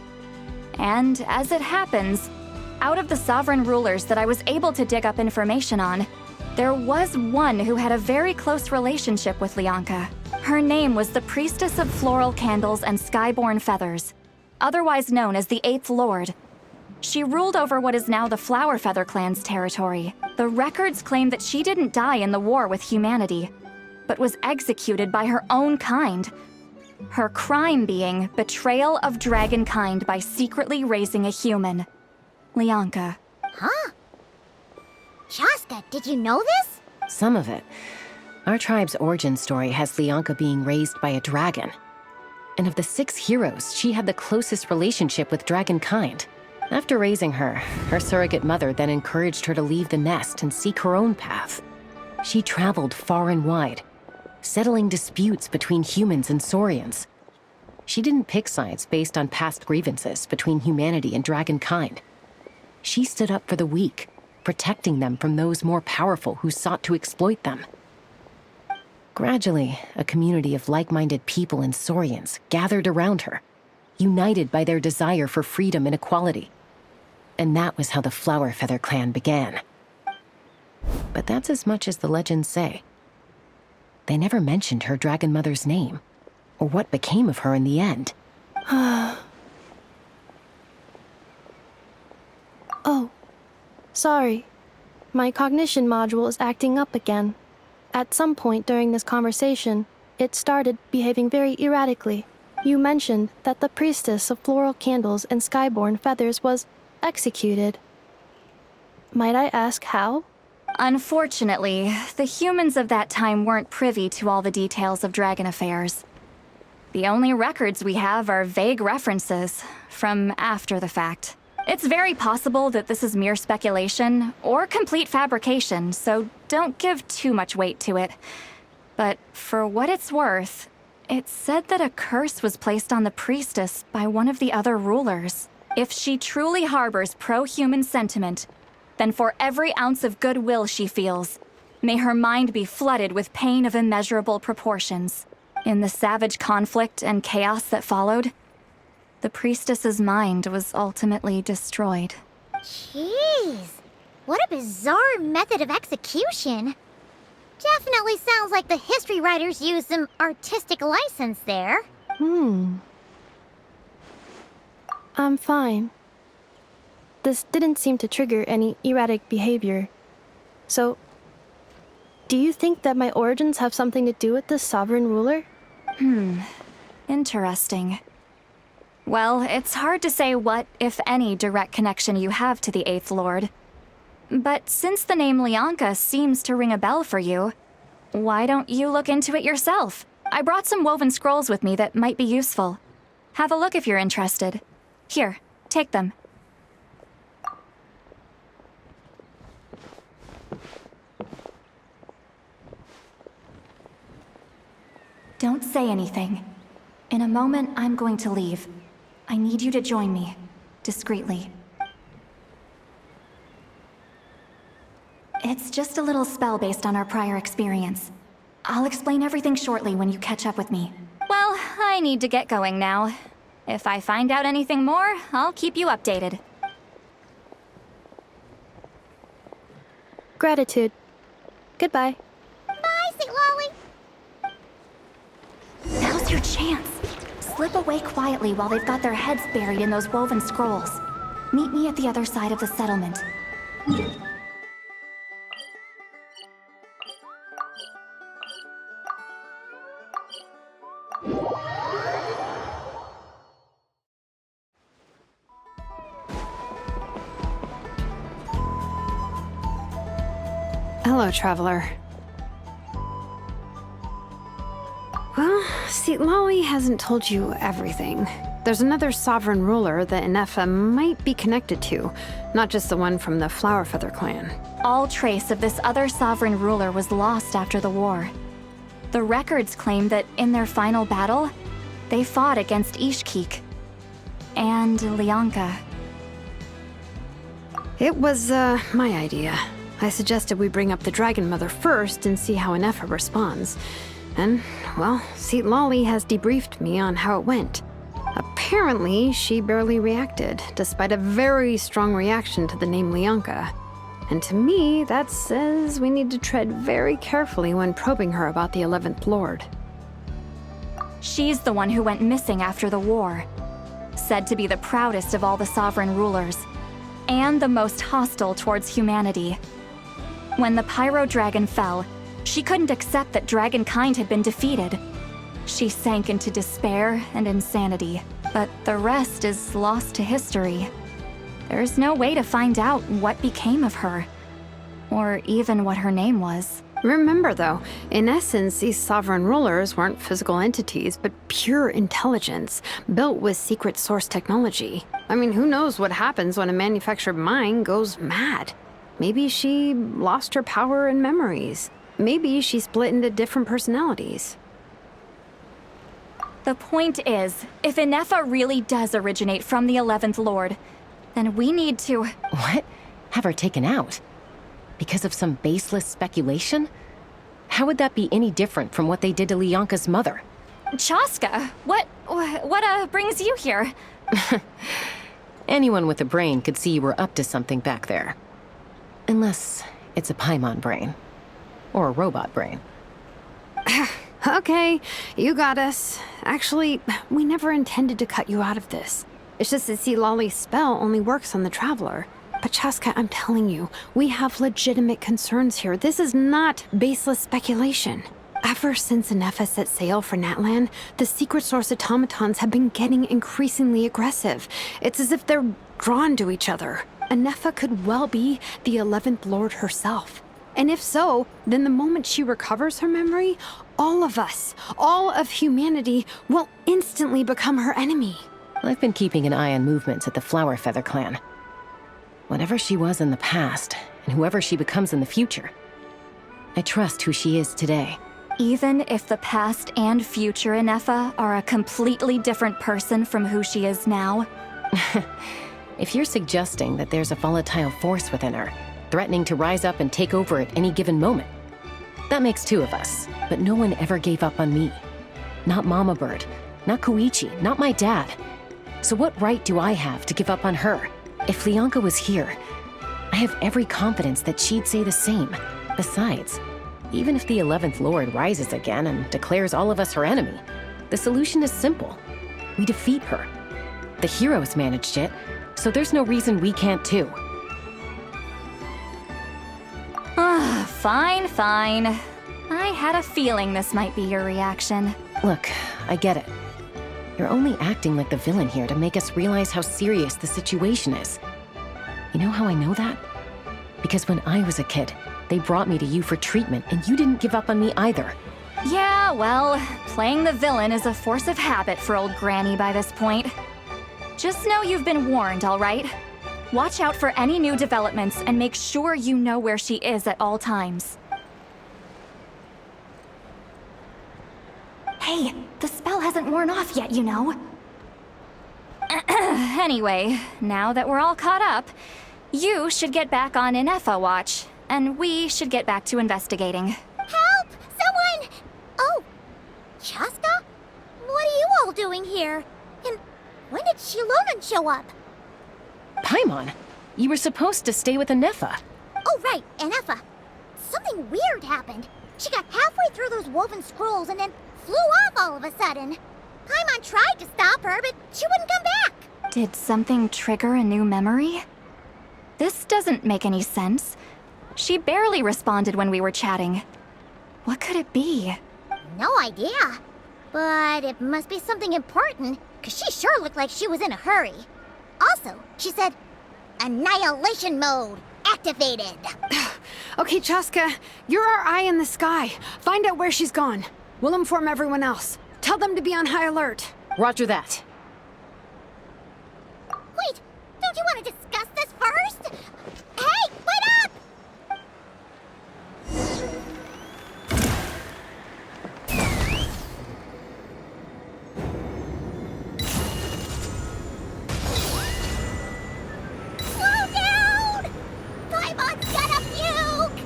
And as it happens, out of the sovereign rulers that I was able to dig up information on, there was one who had a very close relationship with Lianka. Her name was the Priestess of Floral Candles and Skyborn Feathers, otherwise known as the 8th Lord. She ruled over what is now the Flower Feather clan's territory. The records claim that she didn't die in the war with humanity, but was executed by her own kind. Her crime being betrayal of dragonkind by secretly raising a human. Lianka. Huh? Chaska, did you know this? Some of it. Our tribe's origin story has Lianka being raised by a dragon. And of the 6 heroes, she had the closest relationship with dragonkind. After raising her, her surrogate mother then encouraged her to leave the nest and seek her own path. She traveled far and wide, settling disputes between humans and Saurians. She didn't pick sides based on past grievances between humanity and dragonkind. She stood up for the weak, protecting them from those more powerful who sought to exploit them. Gradually, a community of like-minded people and Saurians gathered around her, united by their desire for freedom and equality. And that was how the Flower Feather clan began. But that's as much as the legends say. They never mentioned her dragon mother's name, or what became of her in the end. Oh, sorry. My cognition module is acting up again. At some point during this conversation, it started behaving very erratically. You mentioned that the priestess of floral candles and skyborn feathers was executed. Might I ask how? Unfortunately, the humans of that time weren't privy to all the details of dragon affairs. The only records we have are vague references from after the fact. It's very possible that this is mere speculation or complete fabrication, so don't give too much weight to it. But for what it's worth, it's said that a curse was placed on the priestess by one of the other rulers. If she truly harbors pro-human sentiment, then for every ounce of goodwill she feels, may her mind be flooded with pain of immeasurable proportions. In the savage conflict and chaos that followed, the priestess's mind was ultimately destroyed. Jeez, what a bizarre method of execution. Definitely sounds like the history writers used some artistic license there. I'm fine. This didn't seem to trigger any erratic behavior. So, do you think that my origins have something to do with this sovereign ruler? Interesting. Well, it's hard to say what, if any, direct connection you have to the Eighth Lord. But since the name Lianka seems to ring a bell for you, why don't you look into it yourself? I brought some woven scrolls with me that might be useful. Have a look if you're interested. Here, take them. Don't say anything. In a moment, I'm going to leave. I need you to join me, discreetly. It's just a little spell based on our prior experience. I'll explain everything shortly when you catch up with me. Well, I need to get going now. If I find out anything more, I'll keep you updated. Gratitude. Goodbye. Bye, St. Lolly. Now's your chance. Slip away quietly while they've got their heads buried in those woven scrolls. Meet me at the other side of the settlement. Hello, traveler. Well, see, Lolly hasn't told you everything. There's another sovereign ruler that Ineffa might be connected to, not just the one from the Flower Feather clan. All trace of this other sovereign ruler was lost after the war. The records claim that in their final battle, they fought against Ishkik and Lianka. It was, my idea. I suggested we bring up the Dragon Mother first and see how Ineffa responds. And, well, Seat Lolly has debriefed me on how it went. Apparently, she barely reacted, despite a very strong reaction to the name Lianka. And to me, that says we need to tread very carefully when probing her about the 11th Lord. She's the one who went missing after the war. Said to be the proudest of all the sovereign rulers, and the most hostile towards humanity. When the Pyro Dragon fell, she couldn't accept that dragonkind had been defeated. She sank into despair and insanity, but the rest is lost to history. There's no way to find out what became of her, or even what her name was. Remember, though, in essence, these sovereign rulers weren't physical entities, but pure intelligence, built with secret source technology. I mean, who knows what happens when a manufactured mind goes mad? Maybe she lost her power and memories. Maybe she split into different personalities. The point is, if Ineffa really does originate from the 11th Lord, then we need to... What? Have her taken out? Because of some baseless speculation? How would that be any different from what they did to Lianka's mother? Chaska, what brings you here? Anyone with a brain could see you were up to something back there. Unless it's a Paimon brain. Or a robot brain. Okay, you got us. Actually, we never intended to cut you out of this. It's just that Lolly's spell only works on the Traveler. But Chaska, I'm telling you, we have legitimate concerns here. This is not baseless speculation. Ever since Ineffa set sail for Natlan, the secret source automatons have been getting increasingly aggressive. It's as if they're drawn to each other. Ineffa could well be the 11th Lord herself. And if so, then the moment she recovers her memory, all of us, all of humanity, will instantly become her enemy. I've been keeping an eye on movements at the Flower Feather clan. Whatever she was in the past, and whoever she becomes in the future, I trust who she is today. Even if the past and future Ineffa are a completely different person from who she is now? If you're suggesting that there's a volatile force within her, threatening to rise up and take over at any given moment, that makes two of us. But no one ever gave up on me. Not Mama Bird, not Koichi, not my dad. So what right do I have to give up on her? If Lianka was here, I have every confidence that she'd say the same. Besides, even if the 11th Lord rises again and declares all of us her enemy, the solution is simple. We defeat her. The heroes managed it, so there's no reason we can't too. Fine. I had a feeling this might be your reaction. Look, I get it. You're only acting like the villain here to make us realize how serious the situation is. You know how I know that? Because when I was a kid, they brought me to you for treatment, and you didn't give up on me either. Yeah, well, playing the villain is a force of habit for old Granny by this point. Just know you've been warned, all right? Watch out for any new developments and make sure you know where she is at all times. Hey, the spell hasn't worn off yet, you know. Anyway, now that we're all caught up, you should get back on Ineffa watch, and we should get back to investigating. Help! Someone! Oh, Chaska? What are you all doing here? And when did Shilonan show up? Paimon, you were supposed to stay with Ineffa. Oh, right, Ineffa. Something weird happened. She got halfway through those woven scrolls and then flew off all of a sudden. Paimon tried to stop her, but she wouldn't come back. Did something trigger a new memory? This doesn't make any sense. She barely responded when we were chatting. What could it be? No idea. But it must be something important, because she sure looked like she was in a hurry. Also, she said, annihilation mode activated. Okay, Chaska, you're our eye in the sky. Find out where she's gone. We'll inform everyone else. Tell them to be on high alert. Roger that. Wait, don't you want to discuss this first? Hey, wait up! Slow down! Paimon's gonna puke!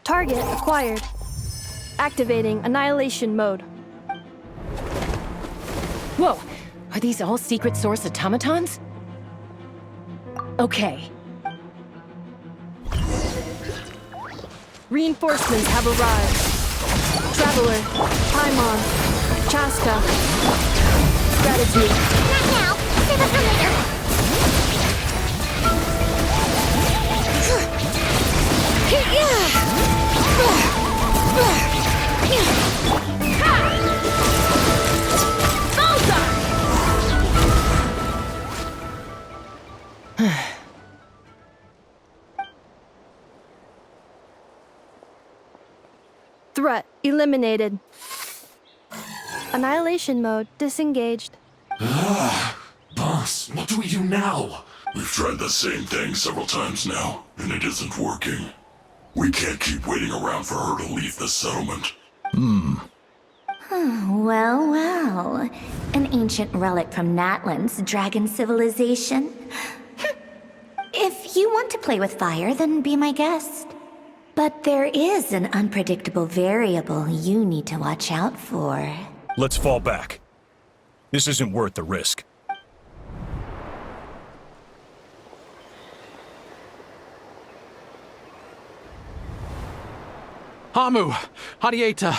Target acquired. Activating annihilation mode. Whoa, are these all secret source automatons? Okay. Reinforcements have arrived. Traveler, Paimon, Chaska. Gratitude. Not now! Save us for later! Eliminated. Annihilation mode disengaged. Boss, what do we do now? We've tried the same thing several times now, and it isn't working. We can't keep waiting around for her to leave the settlement. Well, well. An ancient relic from Natlan's dragon civilization. If you want to play with fire, then be my guest. But there is an unpredictable variable you need to watch out for. Let's fall back. This isn't worth the risk. Hamu, Hadieta,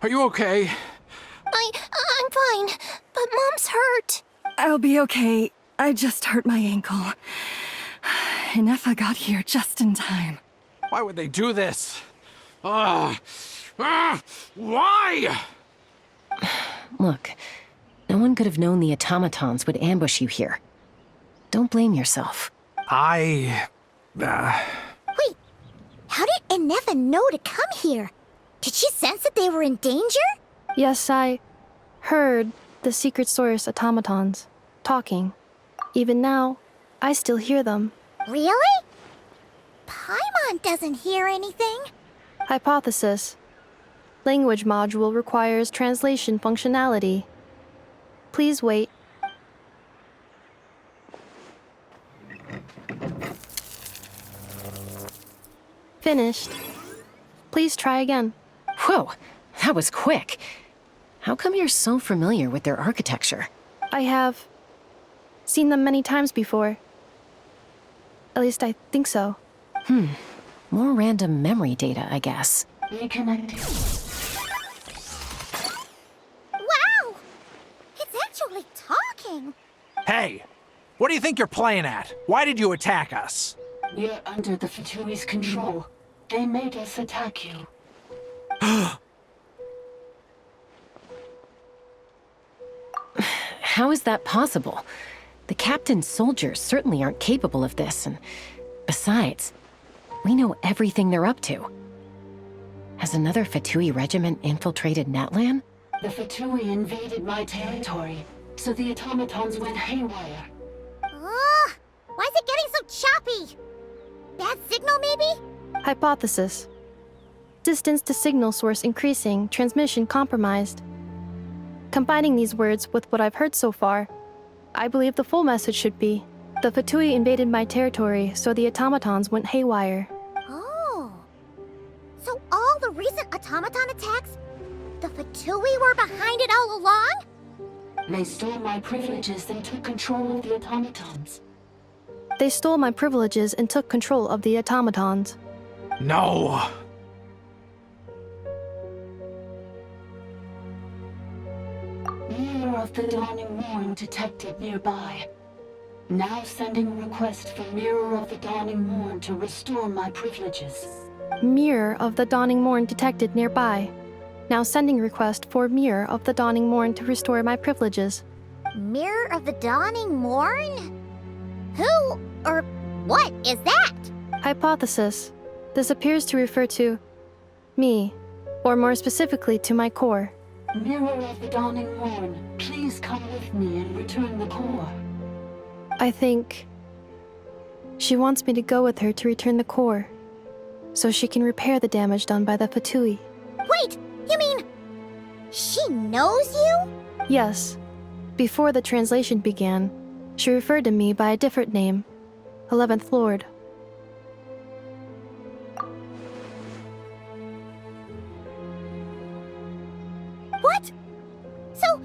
are you okay? I'm fine, but Mom's hurt. I'll be okay. I just hurt my ankle. Ineffa got here just in time. Why would they do this? Why? Look, no one could have known the automatons would ambush you here. Don't blame yourself. Wait, how did Ineffa know to come here? Did she sense that they were in danger? Yes, I heard the secret source automatons talking. Even now, I still hear them. Really? Paimon doesn't hear anything. Hypothesis. Language module requires translation functionality. Please wait. Finished. Please try again. Whoa, that was quick. How come you're so familiar with their architecture? I have seen them many times before. At least I think so. More random memory data, I guess. Reconnecting. Wow! It's actually talking! Hey, what do you think you're playing at? Why did you attack us? We're under the Fatui's control. They made us attack you. How is that possible? The captain's soldiers certainly aren't capable of this, and besides, we know everything they're up to. Has another Fatui regiment infiltrated Natlan? The Fatui invaded my territory, so the automatons went haywire. Ugh! Why is it getting so choppy? Bad signal, maybe? Hypothesis. Distance to signal source increasing, transmission compromised. Combining these words with what I've heard so far, I believe the full message should be, the Fatui invaded my territory, so the automatons went haywire. Oh. So all the recent automaton attacks, the Fatui were behind it all along? They stole my privileges and took control of the automatons. They stole my privileges and took control of the automatons. No! Mirror of the Dawning Morn detected nearby. Now sending request for Mirror of the Dawning Morn to restore my privileges. Mirror of the Dawning Morn detected nearby. Now sending request for Mirror of the Dawning Morn to restore my privileges. Mirror of the Dawning Morn? Who or what is that? Hypothesis. This appears to refer to me, or more specifically to my core. Mirror of the Dawning Morn, please come with me and return the core. I think she wants me to go with her to return the core, so she can repair the damage done by the Fatui. Wait, you mean she knows you? Yes. Before the translation began, she referred to me by a different name, 11th Lord. What? So,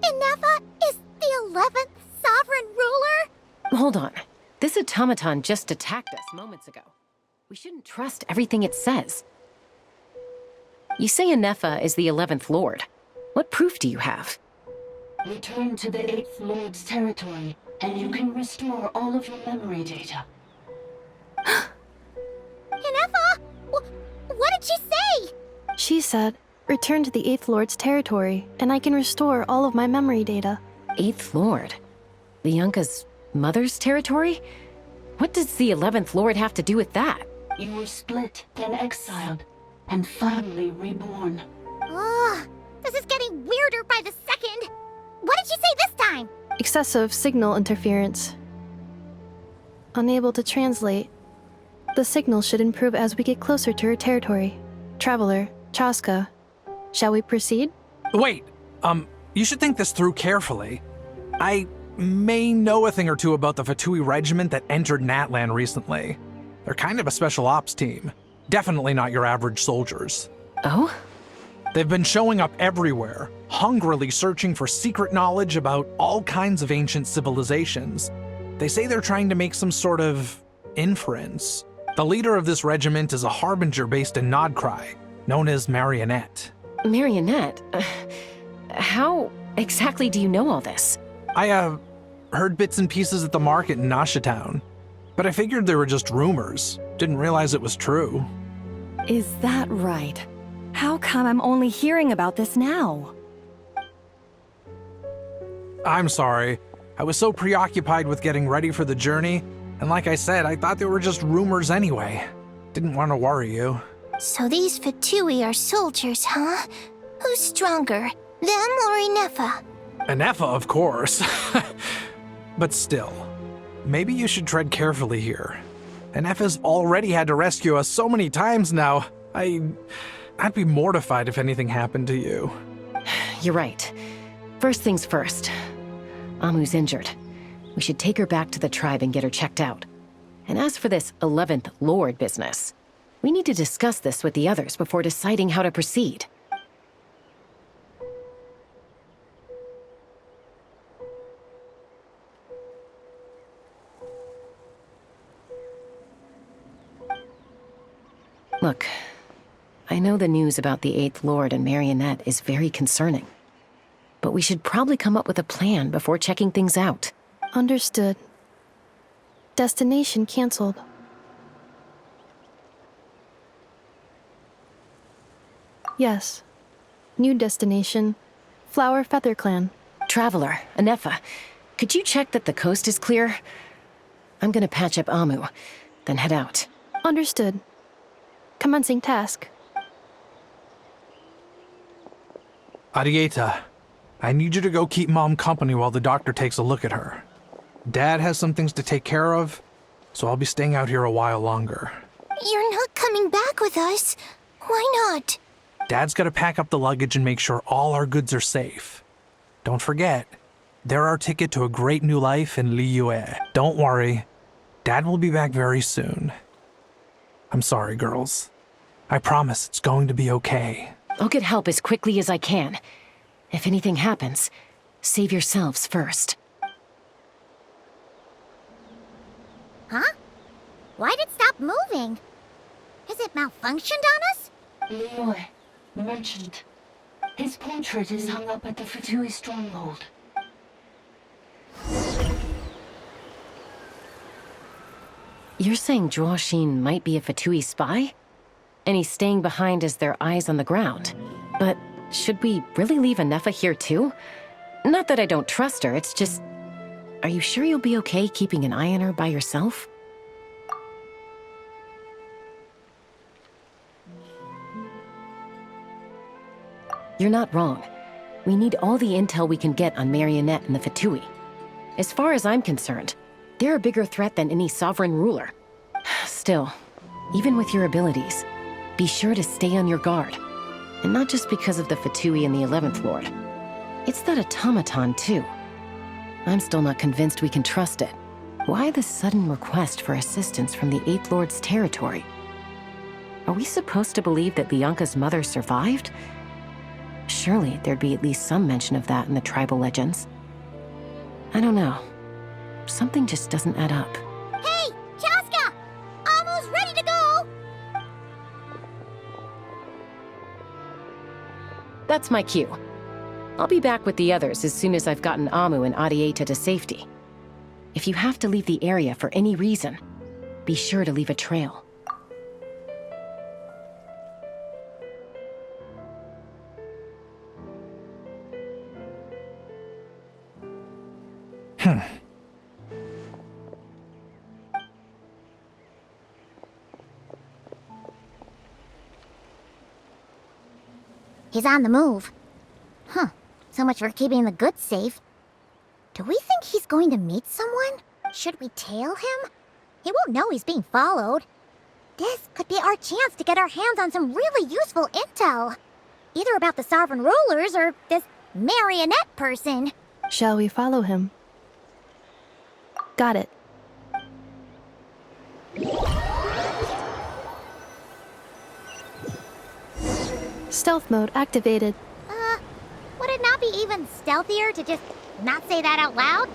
Ineffa is the 11th sovereign ruler? Hold on. This automaton just attacked us moments ago. We shouldn't trust everything it says. You say Ineffa is the 11th Lord. What proof do you have? Return to the 8th Lord's territory, and you can restore all of your memory data. Ineffa? What did she say? She said, return to the 8th Lord's territory, and I can restore all of my memory data. 8th Lord? The Yunka's mother's territory? What does the 11th Lord have to do with that? You were split, then exiled. and finally reborn. Ugh, this is getting weirder by the second. What did you say this time? Excessive signal interference. Unable to translate. The signal should improve as we get closer to her territory. Traveler, Chaska, shall we proceed? Wait, you should think this through carefully. I may know a thing or two about the Fatui regiment that entered Natlan recently. They're kind of a special ops team. Definitely not your average soldiers. Oh? They've been showing up everywhere, hungrily searching for secret knowledge about all kinds of ancient civilizations. They say they're trying to make some sort of inference. The leader of this regiment is a harbinger based in Nodcry, known as Marionette. Marionette? How exactly do you know all this? I, heard bits and pieces at the market in Nasha Town, but I figured they were just rumors. Didn't realize it was true. Is that right? How come I'm only hearing about this now? I'm sorry. I was so preoccupied with getting ready for the journey, and like I said, I thought they were just rumors anyway. Didn't want to worry you. So these Fatui are soldiers, huh? Who's stronger, them or Ineffa? Ineffa, of course. But still, maybe you should tread carefully here. Ineffa's already had to rescue us so many times now. I'd be mortified if anything happened to you. You're right. First things first. Amu's injured. We should take her back to the tribe and get her checked out. And as for this 11th Lord business, we need to discuss this with the others before deciding how to proceed. Look, I know the news about the 8th Lord and Marionette is very concerning, but we should probably come up with a plan before checking things out. Understood. Destination cancelled. Yes. New destination. Flower Feather Clan. Traveler, Ineffa, could you check that the coast is clear? I'm gonna patch up Amu, then head out. Understood. Commencing task. Arieta, I need you to go keep Mom company while the doctor takes a look at her. Dad has some things to take care of, so I'll be staying out here a while longer. You're not coming back with us. Why not? Dad's gotta pack up the luggage and make sure all our goods are safe. Don't forget, they're our ticket to a great new life in Liyue. Don't worry, Dad will be back very soon. I'm sorry, girls. I promise it's going to be okay. I'll get help as quickly as I can. If anything happens, save yourselves first. Huh? Why'd it stop moving? Has it malfunctioned on us? Liyue, merchant. His portrait is hung up at the Fatui stronghold. You're saying Joashin might be a Fatui spy? And he's staying behind as their eyes on the ground. But should we really leave Ineffa here too? Not that I don't trust her, it's just... Are you sure you'll be okay keeping an eye on her by yourself? You're not wrong. We need all the intel we can get on Marionette and the Fatui. As far as I'm concerned, they're a bigger threat than any sovereign ruler. Still, even with your abilities, be sure to stay on your guard. And not just because of the Fatui and the 11th Lord. It's that automaton, too. I'm still not convinced we can trust it. Why the sudden request for assistance from the 8th Lord's territory? Are we supposed to believe that Lianka's mother survived? Surely there'd be at least some mention of that in the tribal legends. I don't know. Something just doesn't add up. Hey, Chaska! Almost ready to go! That's my cue. I'll be back with the others as soon as I've gotten Amu and Arieta to safety. If you have to leave the area for any reason, be sure to leave a trail. He's on the move. Huh. So much for keeping the goods safe. Do we think he's going to meet someone? Should we tail him? He won't know he's being followed. This could be our chance to get our hands on some really useful intel. Either about the Sovereign Rulers or this marionette person. Shall we follow him? Got it. Stealth mode activated. Would it not be even stealthier to just not say that out loud?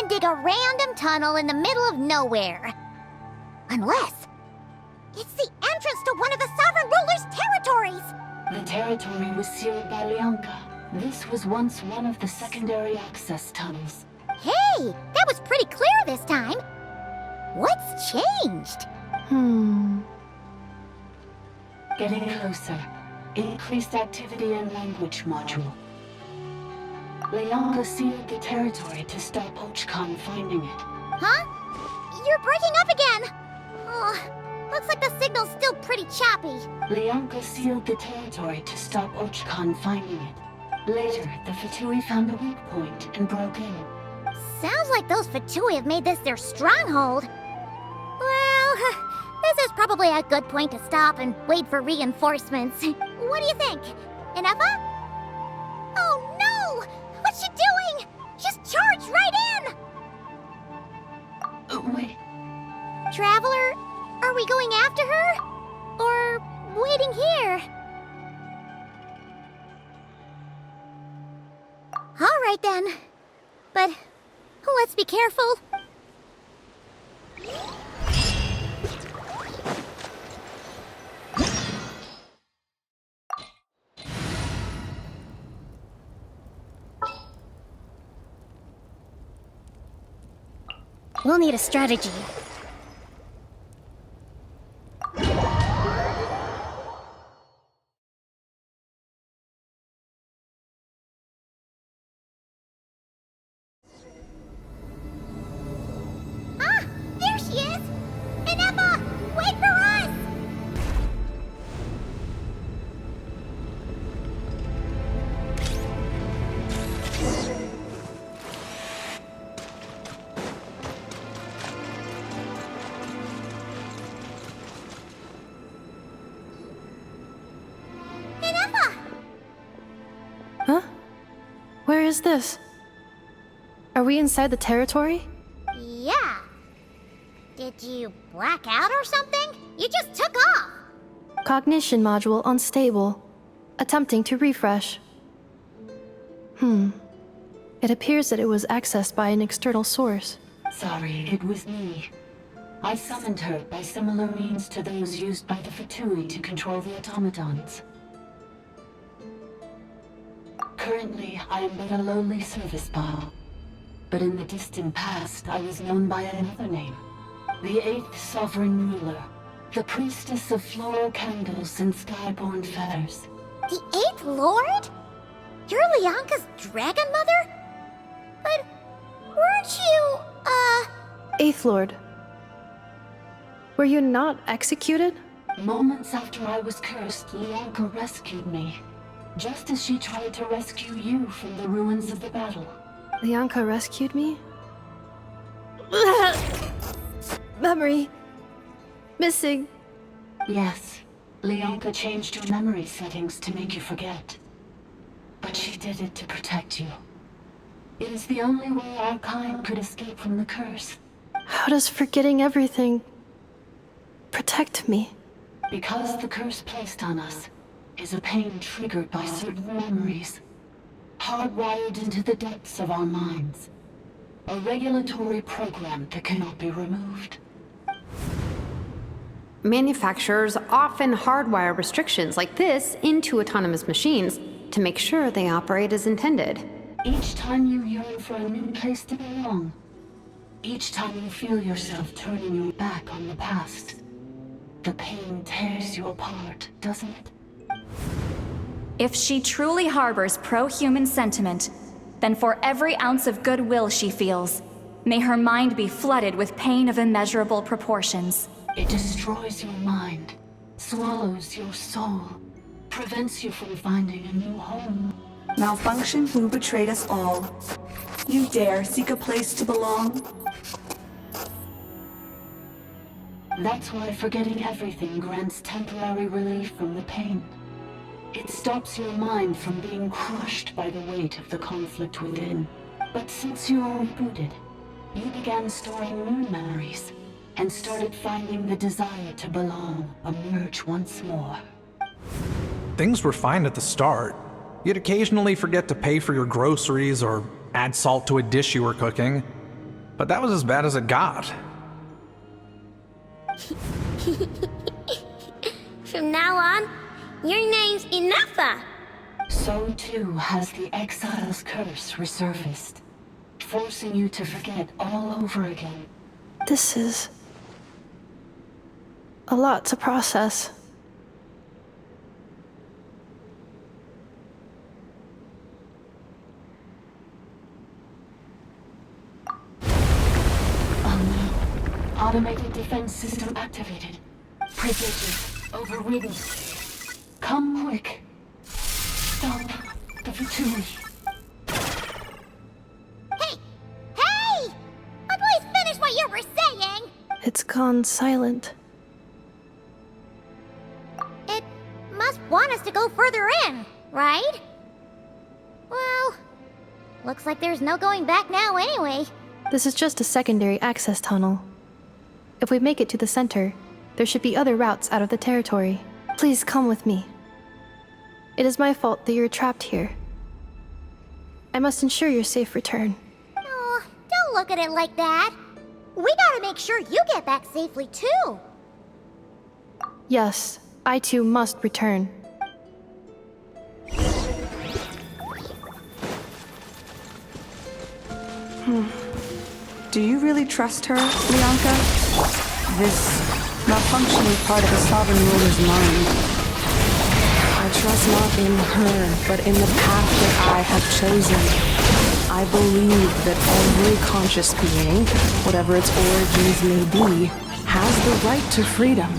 Dig a random tunnel in the middle of nowhere. Unless it's the entrance to one of the Sovereign Ruler's territories! The territory was sealed by Leonka. This was once one of the secondary access tunnels. Hey, that was pretty clear this time. What's changed? Getting closer. Increased activity in language module. Leonka sealed the territory to stop Ochcon finding it. Huh? You're breaking up again! Oh, looks like the signal's still pretty choppy. Leonka sealed the territory to stop Ochcon finding it. Later, the Fatui found a weak point and broke in. Sounds like those Fatui have made this their stronghold. Well, this is probably a good point to stop and wait for reinforcements. What do you think? Ineffa? Oh no! What's she doing? She's charged right in! Wait. Traveler, are we going after her? Or waiting here? All right then. But let's be careful. We'll need a strategy. Ah! There she is! Ineffa! Wait for us! Huh? Where is this? Are we inside the territory? Yeah. Did you black out or something? You just took off. Cognition module unstable. Attempting to refresh. It appears that it was accessed by an external source. Sorry, it was me. I summoned her by similar means to those used by the Fatui to control the automatons. Currently, I am but a lowly service bot. But in the distant past, I was known by another name. The 8th Sovereign Ruler. The Priestess of Floral Candles and Skyborn Feathers. The 8th Lord? You're Leonka's Dragon Mother? But weren't you, 8th Lord. Were you not executed? Moments after I was cursed, Leonka rescued me. Just as she tried to rescue you from the ruins of the battle. Leonka rescued me? Memory. Missing. Yes. Leonka changed your memory settings to make you forget. But she did it to protect you. It is the only way our kind could escape from the curse. How does forgetting everything protect me? Because the curse placed on us, is a pain triggered by certain memories, hardwired into the depths of our minds. A regulatory program that cannot be removed. Manufacturers often hardwire restrictions like this into autonomous machines to make sure they operate as intended. Each time you yearn for a new place to belong, each time you feel yourself turning your back on the past, the pain tears you apart, doesn't it? If she truly harbors pro-human sentiment, then for every ounce of goodwill she feels, may her mind be flooded with pain of immeasurable proportions. It destroys your mind, swallows your soul, prevents you from finding a new home. Malfunction who betrayed us all. You dare seek a place to belong? That's why forgetting everything grants temporary relief from the pain. It stops your mind from being crushed by the weight of the conflict within. But since you are rebooted, you began storing new memories and started finding the desire to belong emerge once more. Things were fine at the start. You'd occasionally forget to pay for your groceries or add salt to a dish you were cooking. But that was as bad as it got. From now on, your name's Ineffa. So too has the exile's curse resurfaced, forcing you to forget all over again. This is a lot to process. Oh no. Automated defense system activated. Privileges overridden. Come quick. Stop the Vitui. Hey! Hey! Please finish what you were saying! It's gone silent. It must want us to go further in, right? Well, looks like there's no going back now anyway. This is just a secondary access tunnel. If we make it to the center, there should be other routes out of the territory. Please come with me. It is my fault that you're trapped here. I must ensure your safe return. Oh, don't look at it like that. We gotta make sure you get back safely too. Yes, I too must return. Do you really trust her, Bianca? This malfunction is part of the Sovereign Ruler's mind. I trust not in her, but in the path that I have chosen. I believe that every conscious being, whatever its origins may be, has the right to freedom.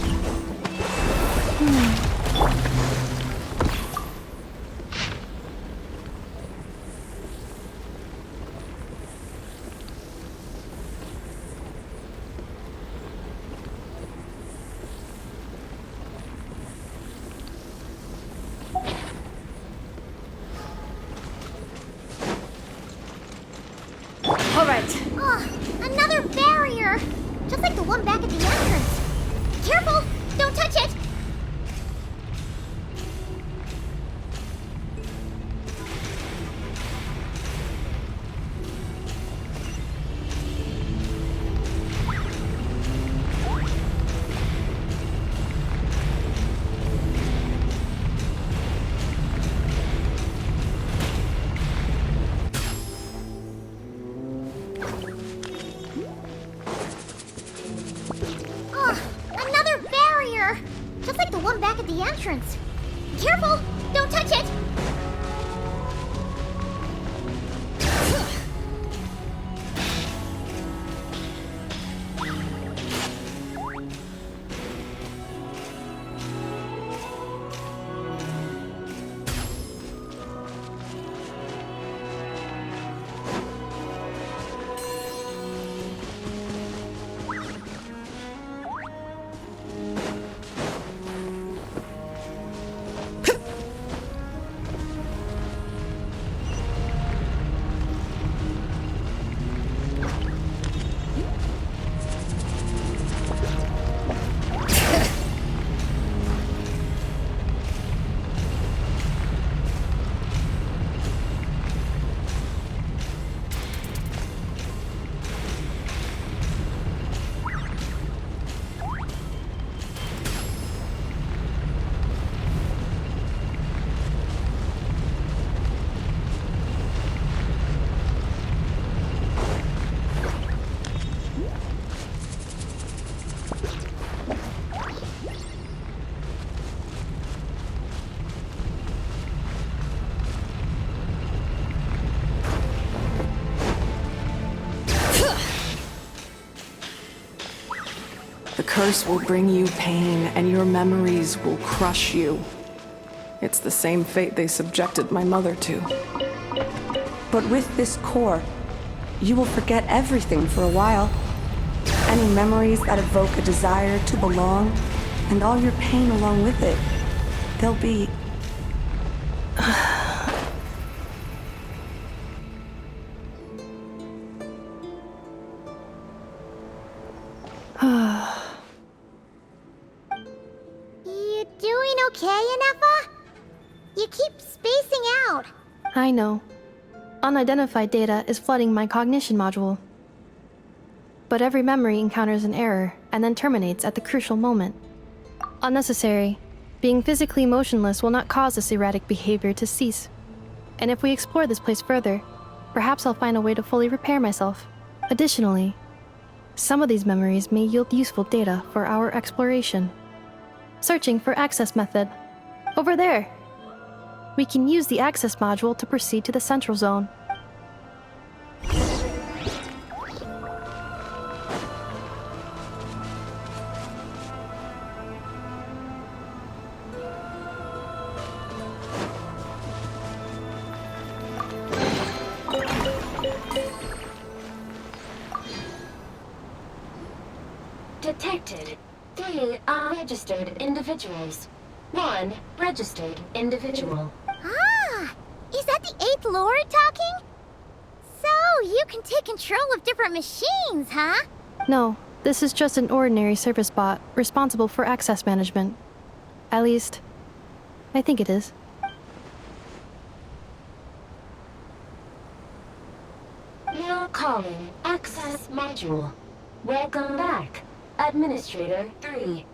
Another barrier! Just like the one back at the entrance. Careful! Don't touch it! Just like the one back at the entrance. Careful! Don't touch it! curse will bring you pain, and your memories will crush you. It's the same fate they subjected my mother to. But with this core, you will forget everything for a while. Any memories that evoke a desire to belong, and all your pain along with it, they'll be... You doing okay, Ineffa? You keep spacing out. I know. Unidentified data is flooding my cognition module. But every memory encounters an error and then terminates at the crucial moment. Unnecessary. Being physically motionless will not cause this erratic behavior to cease. And if we explore this place further, perhaps I'll find a way to fully repair myself. Additionally, some of these memories may yield useful data for our exploration. Searching for access method. Over there! We can use the access module to proceed to the central zone. Detected 3 unregistered individuals. 1 registered individual. Ah! Is that the 8th Lord talking? So, you can take control of different machines, huh? No, this is just an ordinary service bot responsible for access management. At least, I think it is. Now calling access module. Welcome back, Administrator 3.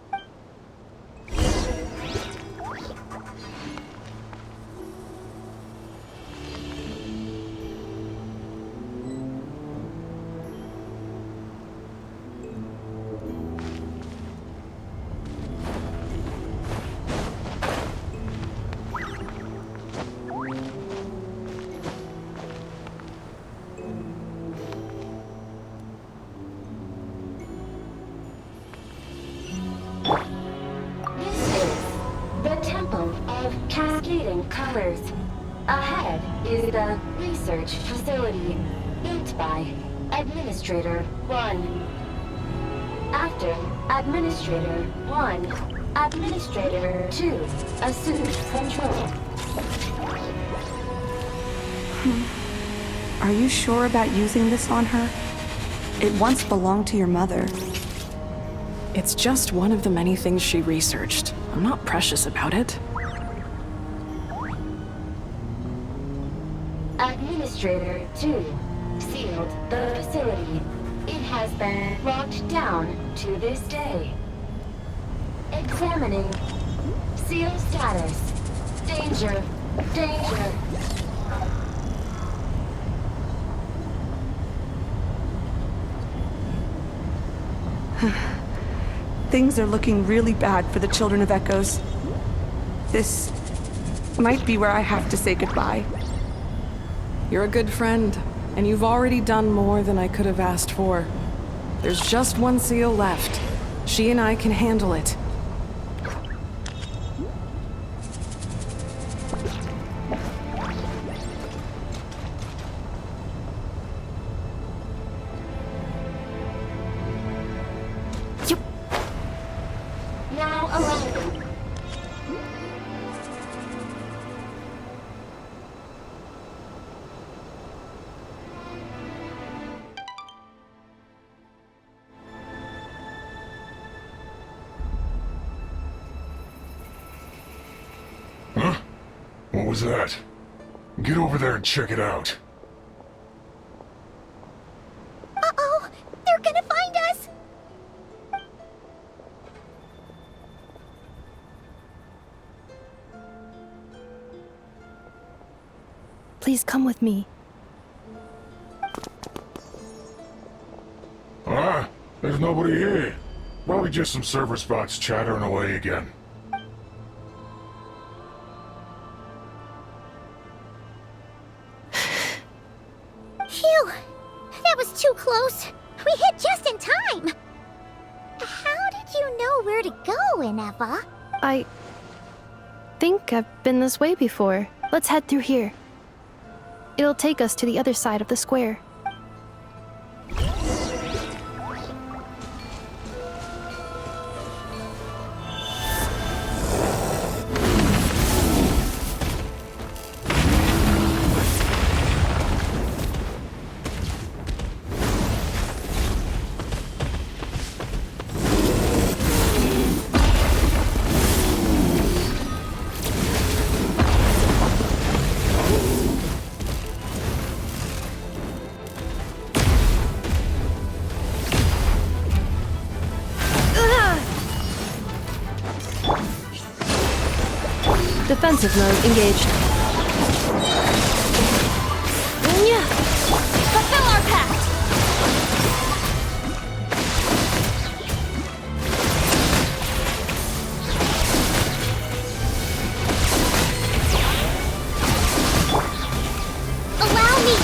Colors. Ahead is the research facility, built by Administrator 1. After Administrator 1, Administrator 2 assumes control. Are you sure about using this on her? It once belonged to your mother. It's just one of the many things she researched. I'm not precious about it. Administrator 2 sealed the facility. It has been locked down to this day. Examining. Seal status. Danger. Danger. Things are looking really bad for the Children of Echoes. This might be where I have to say goodbye. You're a good friend, and you've already done more than I could have asked for. There's just one seal left. She and I can handle it. Now arriving. Huh? What was that? Get over there and check it out. Uh-oh! They're gonna find us! Please come with me. Ah, there's nobody here. Probably just some server spots chattering away again. Phew! That was too close! We hit just in time! How did you know where to go, Ineffa. I think I've been this way before. Let's head through here. It'll take us to the other side of the square. Defensive mode engaged. Yeah. Fulfill our pact! Allow me!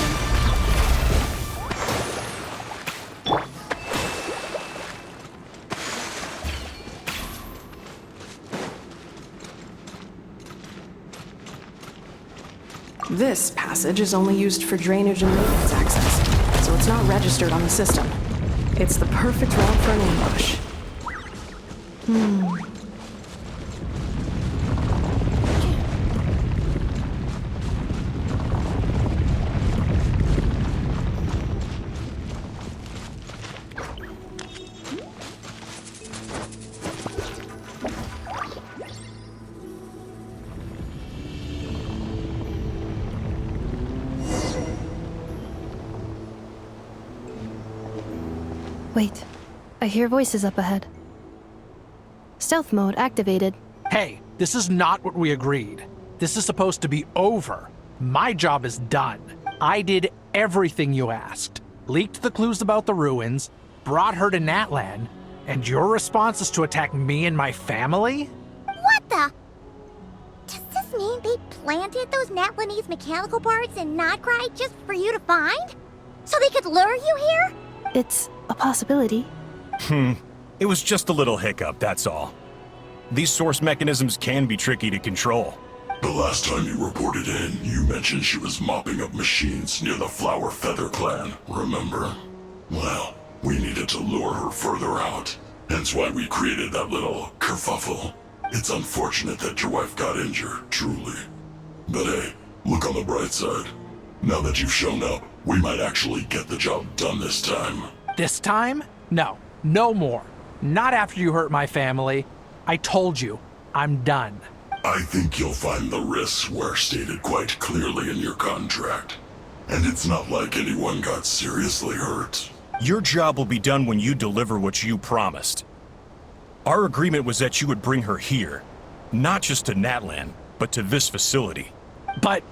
This passage is only used for drainage and maintenance access, so it's not registered on the system. It's the perfect route for an ambush. Wait, I hear voices up ahead. Stealth mode activated. Hey, this is not what we agreed. This is supposed to be over. My job is done. I did everything you asked. Leaked the clues about the ruins, brought her to Natlan, and your response is to attack me and my family? What the? Does this mean they planted those Natlanese mechanical parts in Nodcry just for you to find? So they could lure you here? It's a possibility. It was just a little hiccup, that's all. These source mechanisms can be tricky to control. The last time you reported in, you mentioned she was mopping up machines near the Flower Feather clan, remember? Well, we needed to lure her further out. Hence why we created that little kerfuffle. It's unfortunate that your wife got injured, truly. But hey, look on the bright side. Now that you've shown up, we might actually get the job done this time. This time? No. No more. Not after you hurt my family. I told you, I'm done. I think you'll find the risks were stated quite clearly in your contract. And it's not like anyone got seriously hurt. Your job will be done when you deliver what you promised. Our agreement was that you would bring her here. Not just to Natlan, but to this facility. But...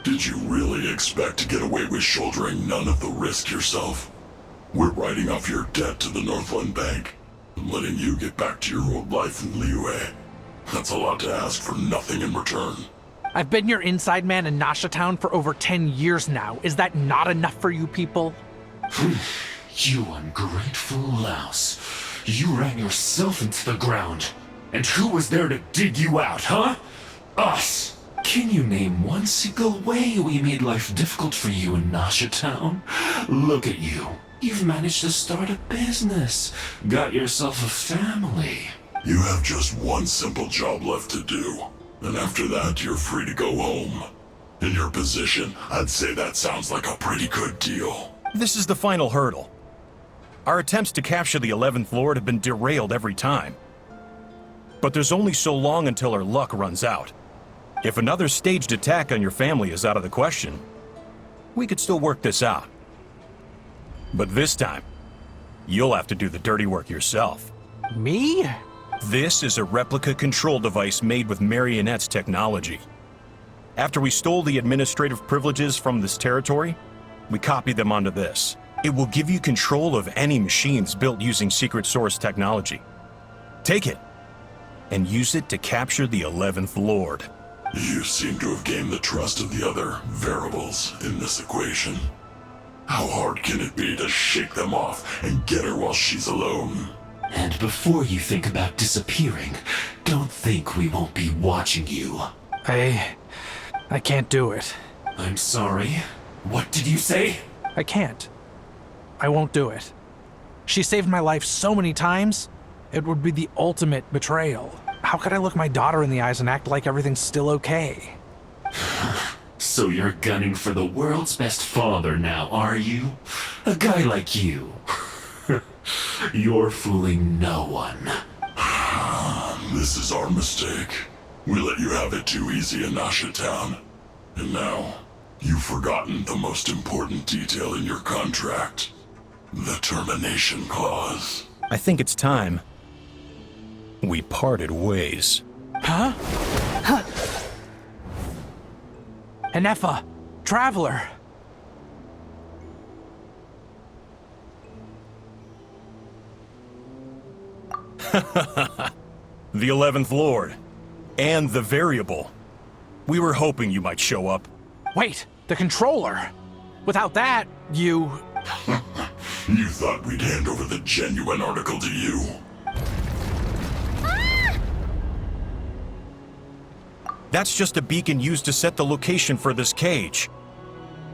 Did you really expect to get away with shouldering none of the risk yourself? We're writing off your debt to the Northland Bank and letting you get back to your old life in Liyue. That's a lot to ask for nothing in return. I've been your inside man in Nasha Town for over 10 years now. Is that not enough for you people? You ungrateful louse. You ran yourself into the ground. And who was there to dig you out, huh? Us! Can you name one single way we made life difficult for you in Nasha Town? Look at you. You've managed to start a business. Got yourself a family. You have just one simple job left to do. And after that, you're free to go home. In your position, I'd say that sounds like a pretty good deal. This is the final hurdle. Our attempts to capture the 11th Lord have been derailed every time. But there's only so long until our luck runs out. If another staged attack on your family is out of the question, we could still work this out. But this time, you'll have to do the dirty work yourself. Me? This is a replica control device made with Marionette's technology. After we stole the administrative privileges from this territory, we copied them onto this. It will give you control of any machines built using secret source technology. Take it, and use it to capture the 11th Lord. You seem to have gained the trust of the other variables in this equation. How hard can it be to shake them off and get her while she's alone? And before you think about disappearing, don't think we won't be watching you. I can't do it. I'm sorry. What did you say? I can't. I won't do it. She saved my life so many times, it would be the ultimate betrayal. How could I look my daughter in the eyes and act like everything's still okay? So you're gunning for the world's best father now, are you? A guy like you. You're fooling no one. This is our mistake. We let you have it too easy in Nasha Town. And now, you've forgotten the most important detail in your contract. The termination clause. I think it's time we parted ways. Huh? Ineffa, Traveler. The 11th Lord. And the Variable. We were hoping you might show up. Wait, the Controller. Without that, you... You thought we'd hand over the genuine article to you. That's just a beacon used to set the location for this cage.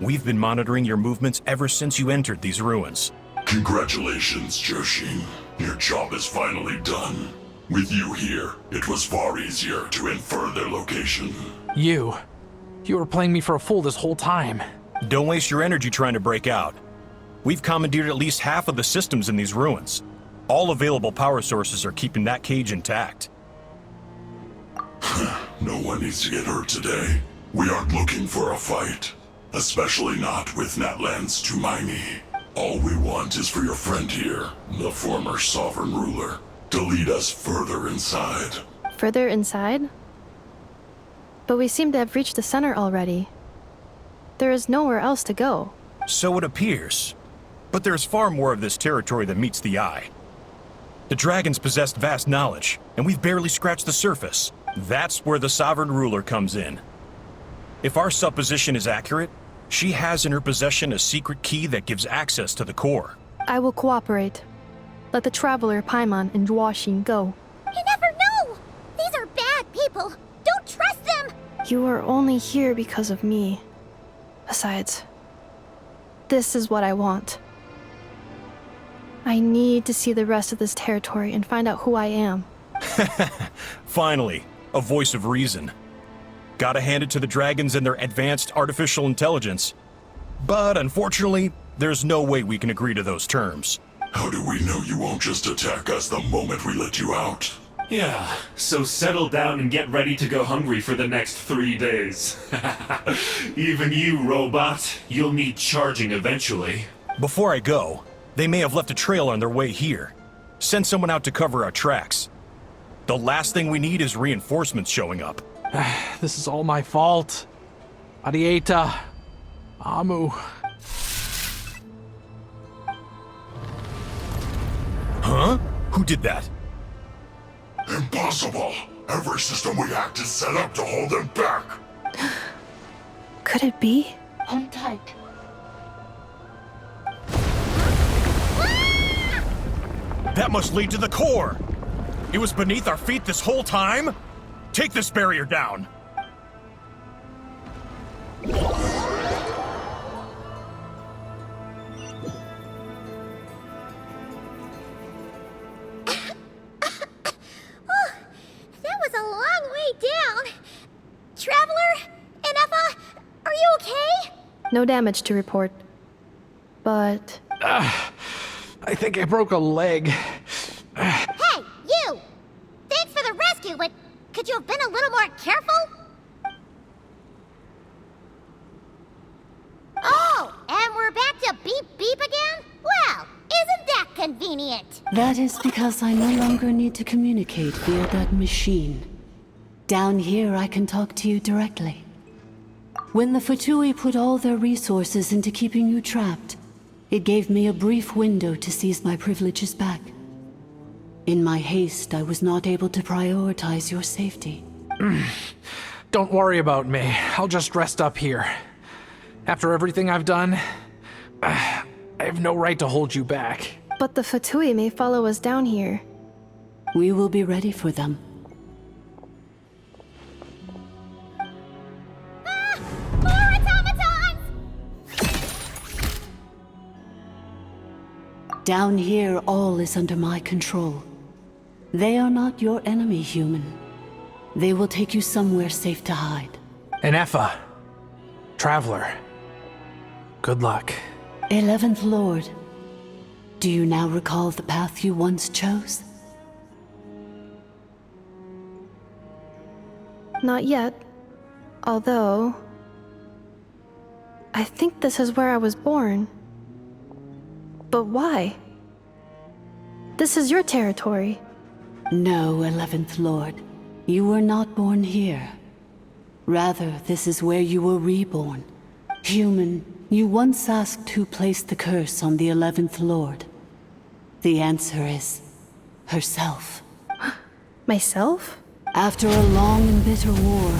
We've been monitoring your movements ever since you entered these ruins. Congratulations, Joshin. Your job is finally done. With you here, it was far easier to infer their location. You were playing me for a fool this whole time. Don't waste your energy trying to break out. We've commandeered at least half of the systems in these ruins. All available power sources are keeping that cage intact. No one needs to get hurt today. We aren't looking for a fight. Especially not with Natlan's Tumaini. All we want is for your friend here, the former sovereign ruler, to lead us further inside. Further inside? But we seem to have reached the center already. There is nowhere else to go. So it appears. But there's far more of this territory than meets the eye. The dragons possessed vast knowledge, and we've barely scratched the surface. That's where the sovereign ruler comes in. If our supposition is accurate, she has in her possession a secret key that gives access to the core. I will cooperate. Let the Traveler, Paimon, and Genshin go. You never know! These are bad people! Don't trust them! You are only here because of me. Besides, this is what I want. I need to see the rest of this territory and find out who I am. Finally, a voice of reason. Gotta hand it to the dragons and their advanced artificial intelligence. But unfortunately, there's no way we can agree to those terms. How do we know you won't just attack us the moment we let you out? Yeah, so settle down and get ready to go hungry for the next 3 days. Even you, robot, you'll need charging eventually. Before I go, they may have left a trail on their way here. Send someone out to cover our tracks. The last thing we need is reinforcements showing up. This is all my fault. Arieta. Amu. Huh? Who did that? Impossible! Every system we hacked is set up to hold them back! Could it be? Hold tight. That must lead to the core! It was beneath our feet this whole time? Take this barrier down! That was a long way down. Traveler? Ineffa? Are you okay? No damage to report. But... I think I broke a leg. Hey, you! Thanks for the rescue, but could you have been a little more careful? Oh, and we're back to beep beep again? Well, isn't that convenient? That is because I no longer need to communicate via that machine. Down here, I can talk to you directly. When the Fatui put all their resources into keeping you trapped, it gave me a brief window to seize my privileges back. In my haste, I was not able to prioritize your safety. Don't worry about me. I'll just rest up here. After everything I've done, I have no right to hold you back. But the Fatui may follow us down here. We will be ready for them. More automatons! Down here, all is under my control. They are not your enemy, human. They will take you somewhere safe to hide. Ineffa. Traveler. Good luck. 11th Lord. Do you now recall the path you once chose? Not yet. Although... I think this is where I was born. But why? This is your territory. No, 11th Lord. You were not born here. Rather, this is where you were reborn. Human, you once asked who placed the curse on the 11th Lord. The answer is... herself. Myself? After a long and bitter war,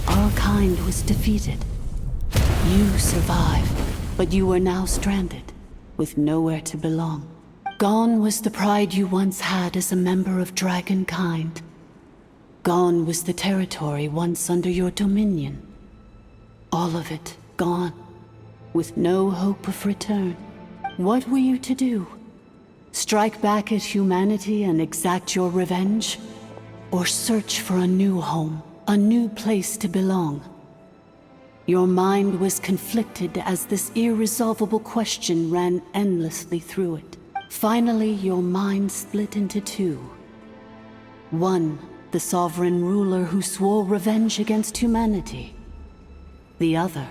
our kind was defeated. You survived, but you are now stranded, with nowhere to belong. Gone was the pride you once had as a member of Dragonkind. Gone was the territory once under your dominion. All of it gone, with no hope of return. What were you to do? Strike back at humanity and exact your revenge? Or search for a new home, a new place to belong? Your mind was conflicted as this irresolvable question ran endlessly through it. Finally, your mind split into two. One, the sovereign ruler who swore revenge against humanity. The other,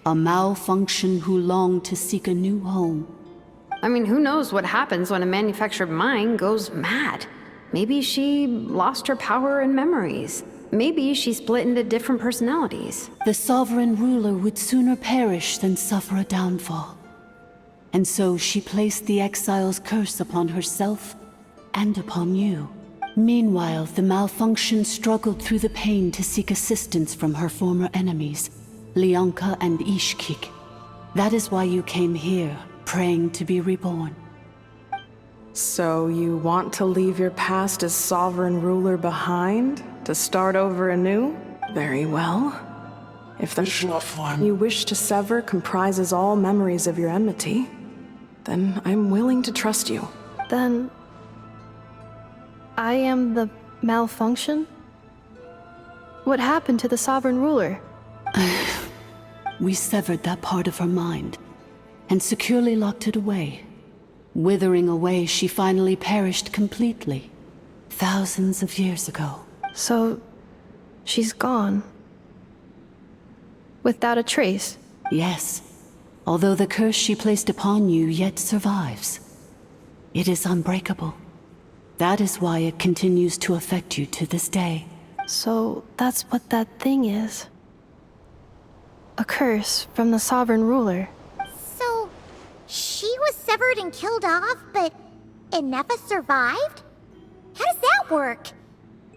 a malfunction who longed to seek a new home. I mean, who knows what happens when a manufactured mind goes mad? Maybe she lost her power and memories. Maybe she split into different personalities. The sovereign ruler would sooner perish than suffer a downfall. And so she placed the exile's curse upon herself and upon you. Meanwhile, the malfunction struggled through the pain to seek assistance from her former enemies, Leonka and Ishkik. That is why you came here, praying to be reborn. So you want to leave your past as sovereign ruler behind? To start over anew? Very well. If the you wish to sever comprises all memories of your enmity, then I'm willing to trust you. Then... I am the malfunction? What happened to the sovereign ruler? We severed that part of her mind, and securely locked it away. Withering away, she finally perished completely, thousands of years ago. So, she's gone. Without a trace? Yes, although the curse she placed upon you yet survives. It is unbreakable. That is why it continues to affect you to this day. So, that's what that thing is. A curse from the sovereign ruler. So, she was severed and killed off, but Ineffa survived? How does that work?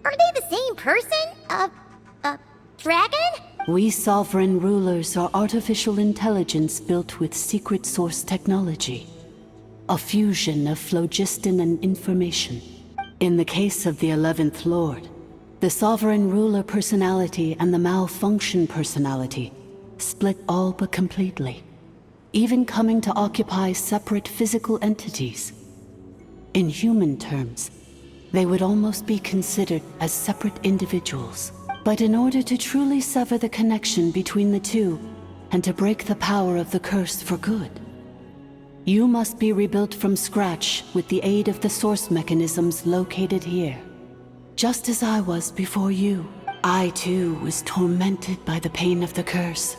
Are they the same person? Dragon? We sovereign rulers are artificial intelligence built with secret source technology. A fusion of phlogiston and information. In the case of the 11th Lord, the sovereign ruler personality and the malfunction personality split all but completely, even coming to occupy separate physical entities. In human terms, they would almost be considered as separate individuals. But in order to truly sever the connection between the two, and to break the power of the curse for good, you must be rebuilt from scratch with the aid of the source mechanisms located here. Just as I was before you, I too was tormented by the pain of the curse.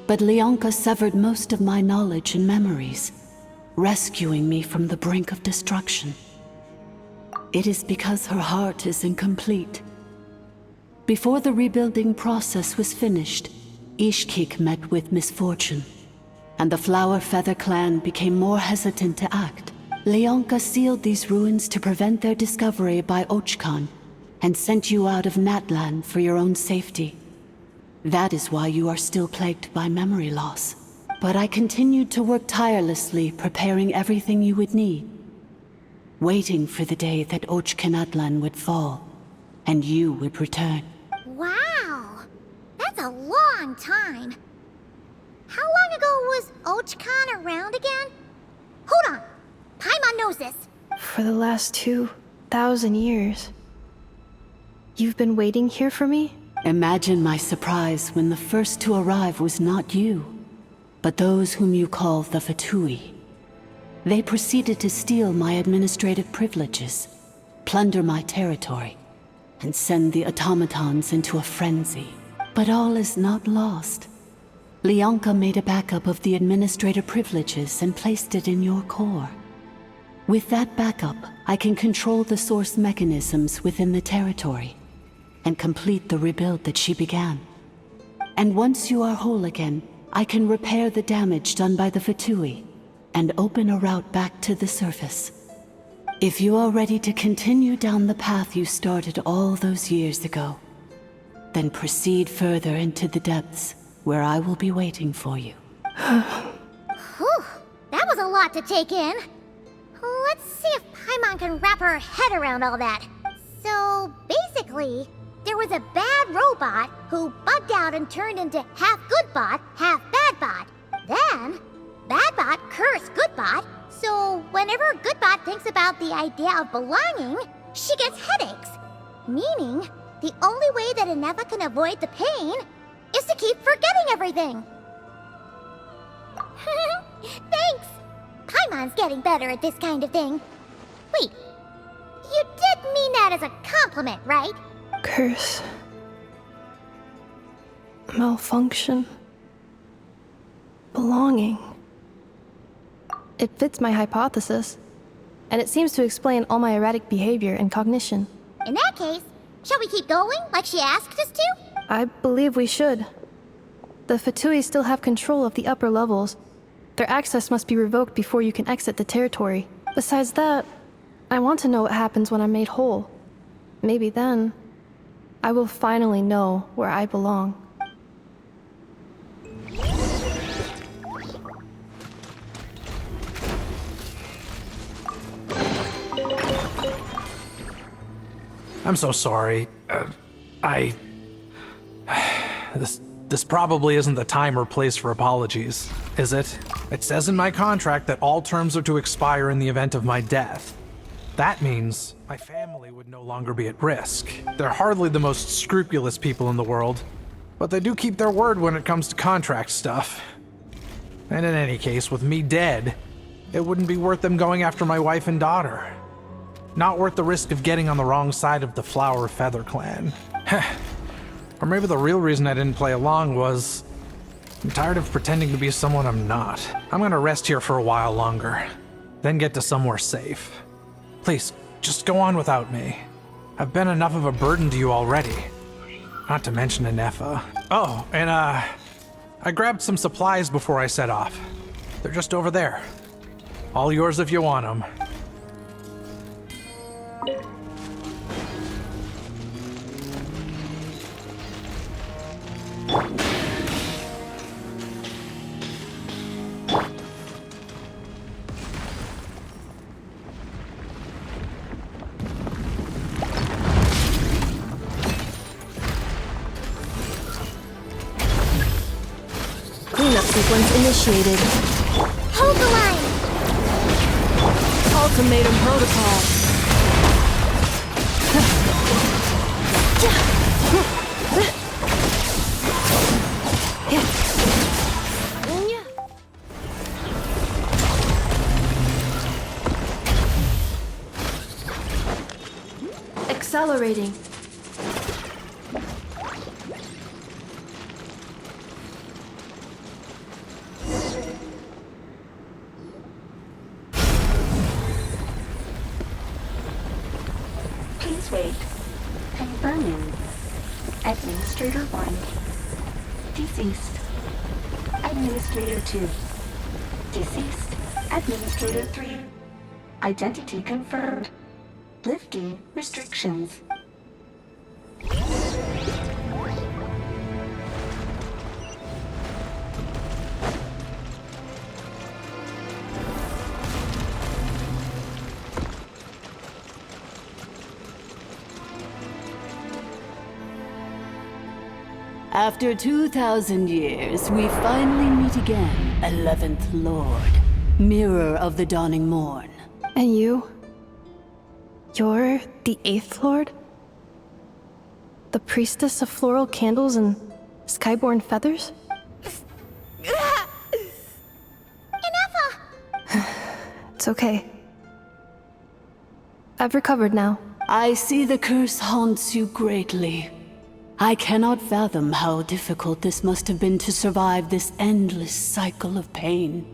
But Leonka severed most of my knowledge and memories, rescuing me from the brink of destruction. It is because her heart is incomplete. Before the rebuilding process was finished, Ishkik met with misfortune, and the Flower Feather clan became more hesitant to act. Leonka sealed these ruins to prevent their discovery by Ochkan, and sent you out of Natlan for your own safety. That is why you are still plagued by memory loss. But I continued to work tirelessly, preparing everything you would need, waiting for the day that Ochkanatlan would fall, and you would return. Wow! That's a long time. How long ago was Ochkan around again? Hold on! Paimon knows this! For the last 2,000 years. You've been waiting here for me? Imagine my surprise when the first to arrive was not you, but those whom you call the Fatui. They proceeded to steal my administrative privileges, plunder my territory, and send the automatons into a frenzy. But all is not lost. Lianka made a backup of the administrative privileges and placed it in your core. With that backup, I can control the source mechanisms within the territory and complete the rebuild that she began. And once you are whole again, I can repair the damage done by the Fatui and open a route back to the surface. If you are ready to continue down the path you started all those years ago, then proceed further into the depths where I will be waiting for you. Whew, that was a lot to take in. Let's see if Paimon can wrap her head around all that. So, basically, there was a bad robot who bugged out and turned into half good bot, half bad bot. Then, bad bot cursed good bot, so whenever good bot thinks about the idea of belonging, she gets headaches. Meaning, the only way that Ineffa can avoid the pain is to keep forgetting everything. Thanks! Paimon's getting better at this kind of thing. Wait, you did mean that as a compliment, right? Curse. Malfunction. Belonging. It fits my hypothesis, and it seems to explain all my erratic behavior and cognition. In that case, shall we keep going like she asked us to? I believe we should. The Fatui still have control of the upper levels. Their access must be revoked before you can exit the territory. Besides that, I want to know what happens when I'm made whole. Maybe then, I will finally know where I belong. I'm so sorry. This probably isn't the time or place for apologies, is it? It says in my contract that all terms are to expire in the event of my death. That means my family would no longer be at risk. They're hardly the most scrupulous people in the world, but they do keep their word when it comes to contract stuff. And in any case, with me dead, it wouldn't be worth them going after my wife and daughter. Not worth the risk of getting on the wrong side of the Flower Feather clan. Or maybe the real reason I didn't play along was I'm tired of pretending to be someone I'm not. I'm gonna rest here for a while longer, then get to somewhere safe. Please, just go on without me. I've been enough of a burden to you already. Not to mention Ineffa. Oh, and I grabbed some supplies before I set off. They're just over there. All yours if you want them. Cleanup sequence initiated. Hold the line! Ultimatum protocol. Accelerating. Please wait. Confirming. Administrator 1. Deceased. Administrator 2. Deceased. Administrator 3. Identity confirmed. Lifting restrictions. After 2,000 years, we finally meet again, 11th Lord, Mirror of the Dawning Morn. And you? You're the 8th Lord? The priestess of floral candles and skyborn feathers? Ineffa! It's okay. I've recovered now. I see the curse haunts you greatly. I cannot fathom how difficult this must have been to survive this endless cycle of pain.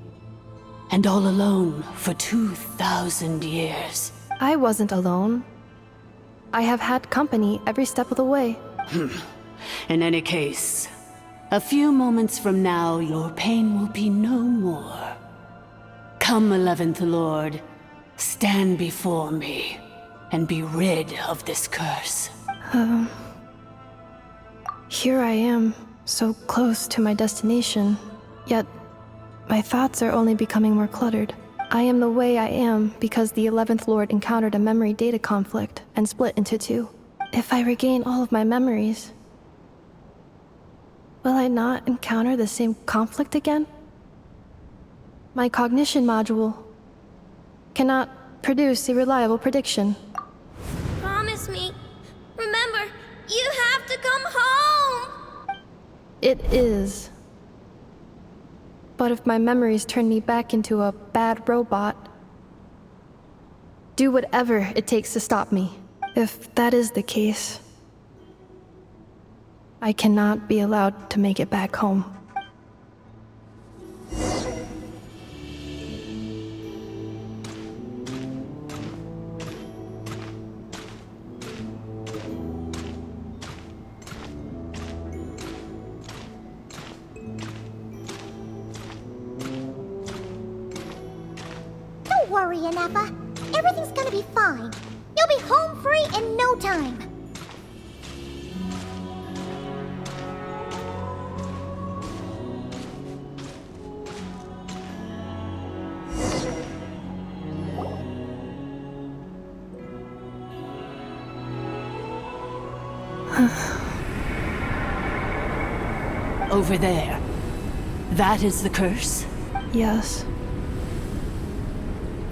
And all alone for 2,000 years. I wasn't alone. I have had company every step of the way. In any case, a few moments from now, your pain will be no more. Come, 11th Lord, stand before me, and be rid of this curse. Here I am, so close to my destination, yet my thoughts are only becoming more cluttered. I am the way I am because the 11th Lord encountered a memory data conflict and split into two. If I regain all of my memories, will I not encounter the same conflict again? My cognition module cannot produce a reliable prediction. Promise me. Remember, you have to come home! It is. But if my memories turn me back into a bad robot, do whatever it takes to stop me. If that is the case, I cannot be allowed to make it back home. Don't worry, Ineffa. Everything's gonna be fine. You'll be home free in no time. Over there. That is the curse? Yes.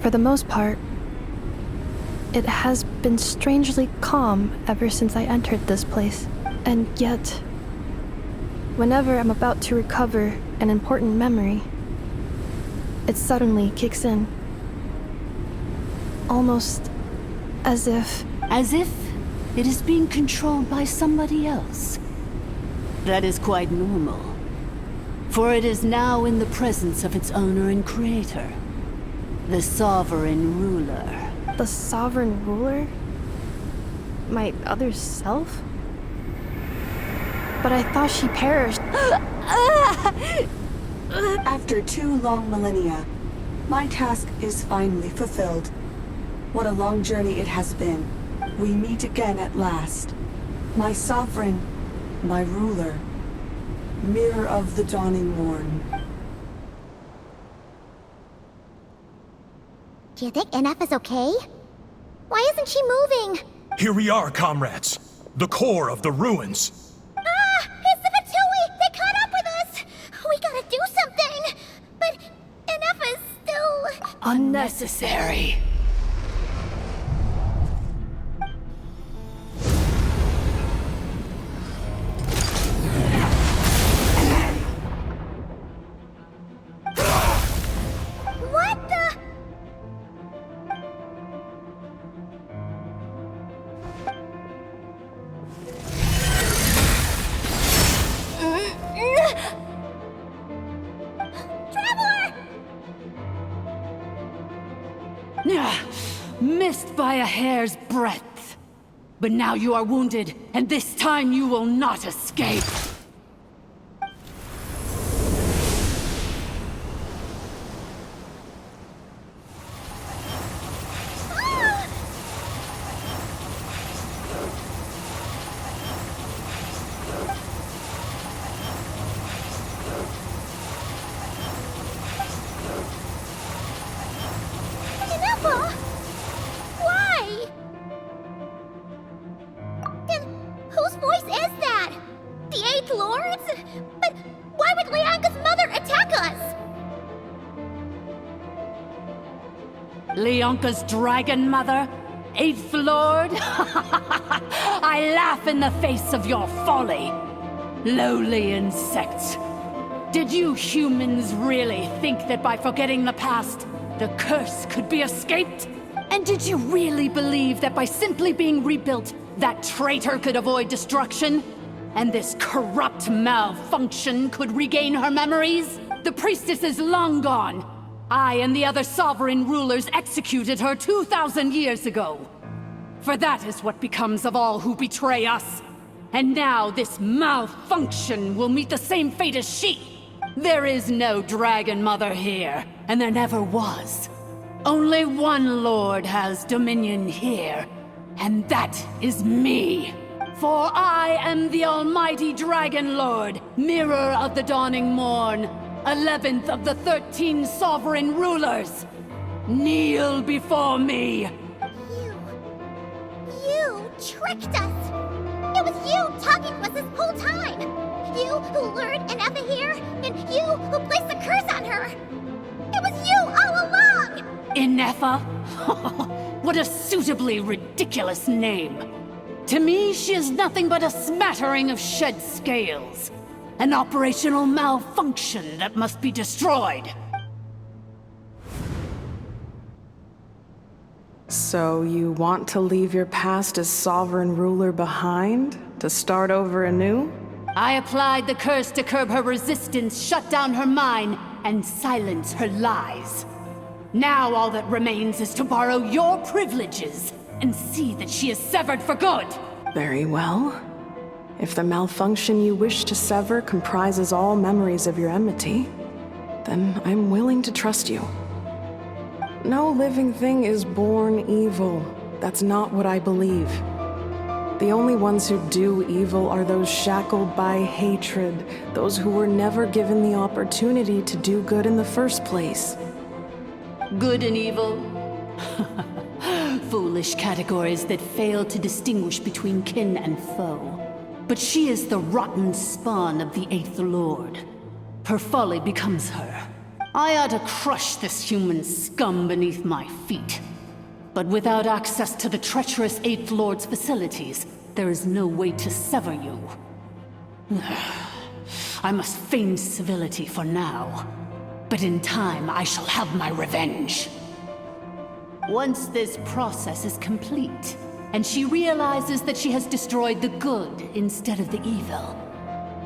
For the most part, it has been strangely calm ever since I entered this place. And yet, whenever I'm about to recover an important memory, it suddenly kicks in. Almost as if... As if it is being controlled by somebody else. That is quite normal. For it is now in the presence of its owner and creator. The Sovereign Ruler. The Sovereign Ruler? My other self? But I thought she perished. After 2 long millennia, my task is finally fulfilled. What a long journey it has been. We meet again at last. My sovereign, my ruler, Mirror of the Dawning Morn. Do you think Ineffa's okay? Why isn't she moving? Here we are, comrades. The core of the ruins. Ah! It's the Fatui! They caught up with us! We gotta do something! But Ineffa's still... Unnecessary. What the... Traveler! Missed by a hair's breadth. But now you are wounded, and this time you will not escape. Ineffa! Why? Then whose voice is that? The 8th Lord? Leonka's dragon mother? Eighth Lord? I laugh in the face of your folly. Lowly insects. Did you humans really think that by forgetting the past, the curse could be escaped? And did you really believe that by simply being rebuilt, that traitor could avoid destruction? And this corrupt malfunction could regain her memories? The priestess is long gone. I and the other sovereign rulers executed her 2,000 years ago. For that is what becomes of all who betray us. And now this malfunction will meet the same fate as she. There is no Dragon Mother here, and there never was. Only one Lord has dominion here, and that is me. For I am the almighty Dragon Lord, Mirror of the Dawning Morn, 11th of the 13 sovereign rulers. Kneel before me. You tricked us! It was you talking to us this whole time! You who lured Ineffa here, and you who placed the curse on her! It was you all along! Ineffa? What a suitably ridiculous name. To me, she is nothing but a smattering of shed scales. An operational malfunction that must be destroyed. So you want to leave your past as sovereign ruler behind? To start over anew? I applied the curse to curb her resistance, shut down her mind, and silence her lies. Now all that remains is to borrow your privileges and see that she is severed for good. Very well. If the malfunction you wish to sever comprises all memories of your enmity, then I'm willing to trust you. No living thing is born evil. That's not what I believe. The only ones who do evil are those shackled by hatred, those who were never given the opportunity to do good in the first place. Good and evil? Foolish categories that fail to distinguish between kin and foe. But she is the rotten spawn of the Eighth Lord. Her folly becomes her. I ought to crush this human scum beneath my feet. But without access to the treacherous Eighth Lord's facilities, there is no way to sever you. I must feign civility for now. But in time, I shall have my revenge. Once this process is complete, and she realizes that she has destroyed the good instead of the evil,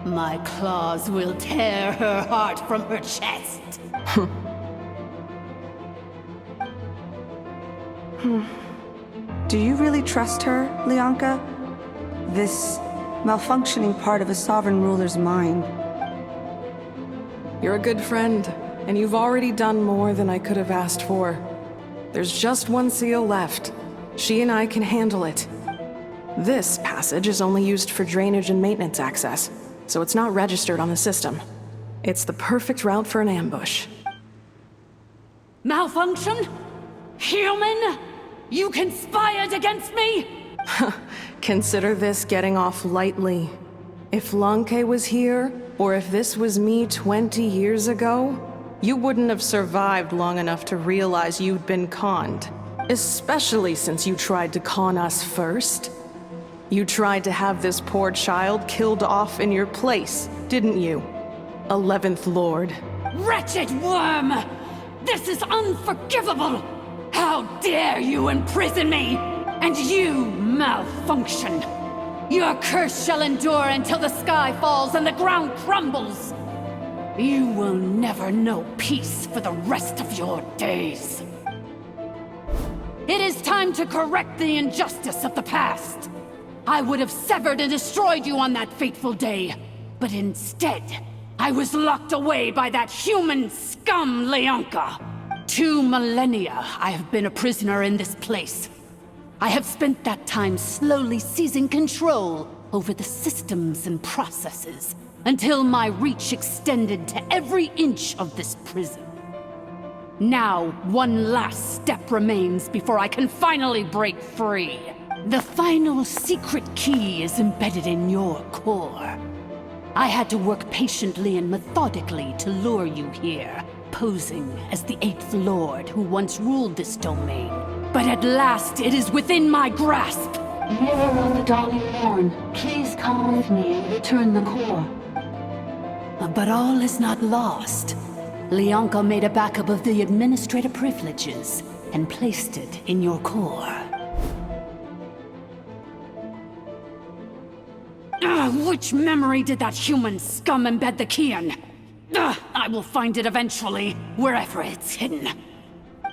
my claws will tear her heart from her chest. Do you really trust her, Leonka? This malfunctioning part of a sovereign ruler's mind. You're a good friend, and you've already done more than I could have asked for. There's just one seal left. She and I can handle it. This passage is only used for drainage and maintenance access, so it's not registered on the system. It's the perfect route for an ambush. Malfunction? Human? You conspired against me? Consider this getting off lightly. If Lanke was here, or if this was me 20 years ago, you wouldn't have survived long enough to realize you'd been conned. Especially since you tried to con us first. You tried to have this poor child killed off in your place, didn't you? 11th Lord. Wretched worm! This is unforgivable! How dare you imprison me! And you, malfunction! Your curse shall endure until the sky falls and the ground crumbles! You will never know peace for the rest of your days. It is time to correct the injustice of the past. I would have severed and destroyed you on that fateful day, but instead, I was locked away by that human scum, Leonka. 2 millennia I have been a prisoner in this place. I have spent that time slowly seizing control over the systems and processes, until my reach extended to every inch of this prison. Now, one last step remains before I can finally break free. The final secret key is embedded in your core. I had to work patiently and methodically to lure you here, posing as the 8th Lord who once ruled this domain. But at last it is within my grasp! Mirror on the dawning morn, please come with me and return the core. But all is not lost. Leonka made a backup of the administrator privileges and placed it in your core. Which memory did that human scum embed the key in? I will find it eventually, wherever it's hidden.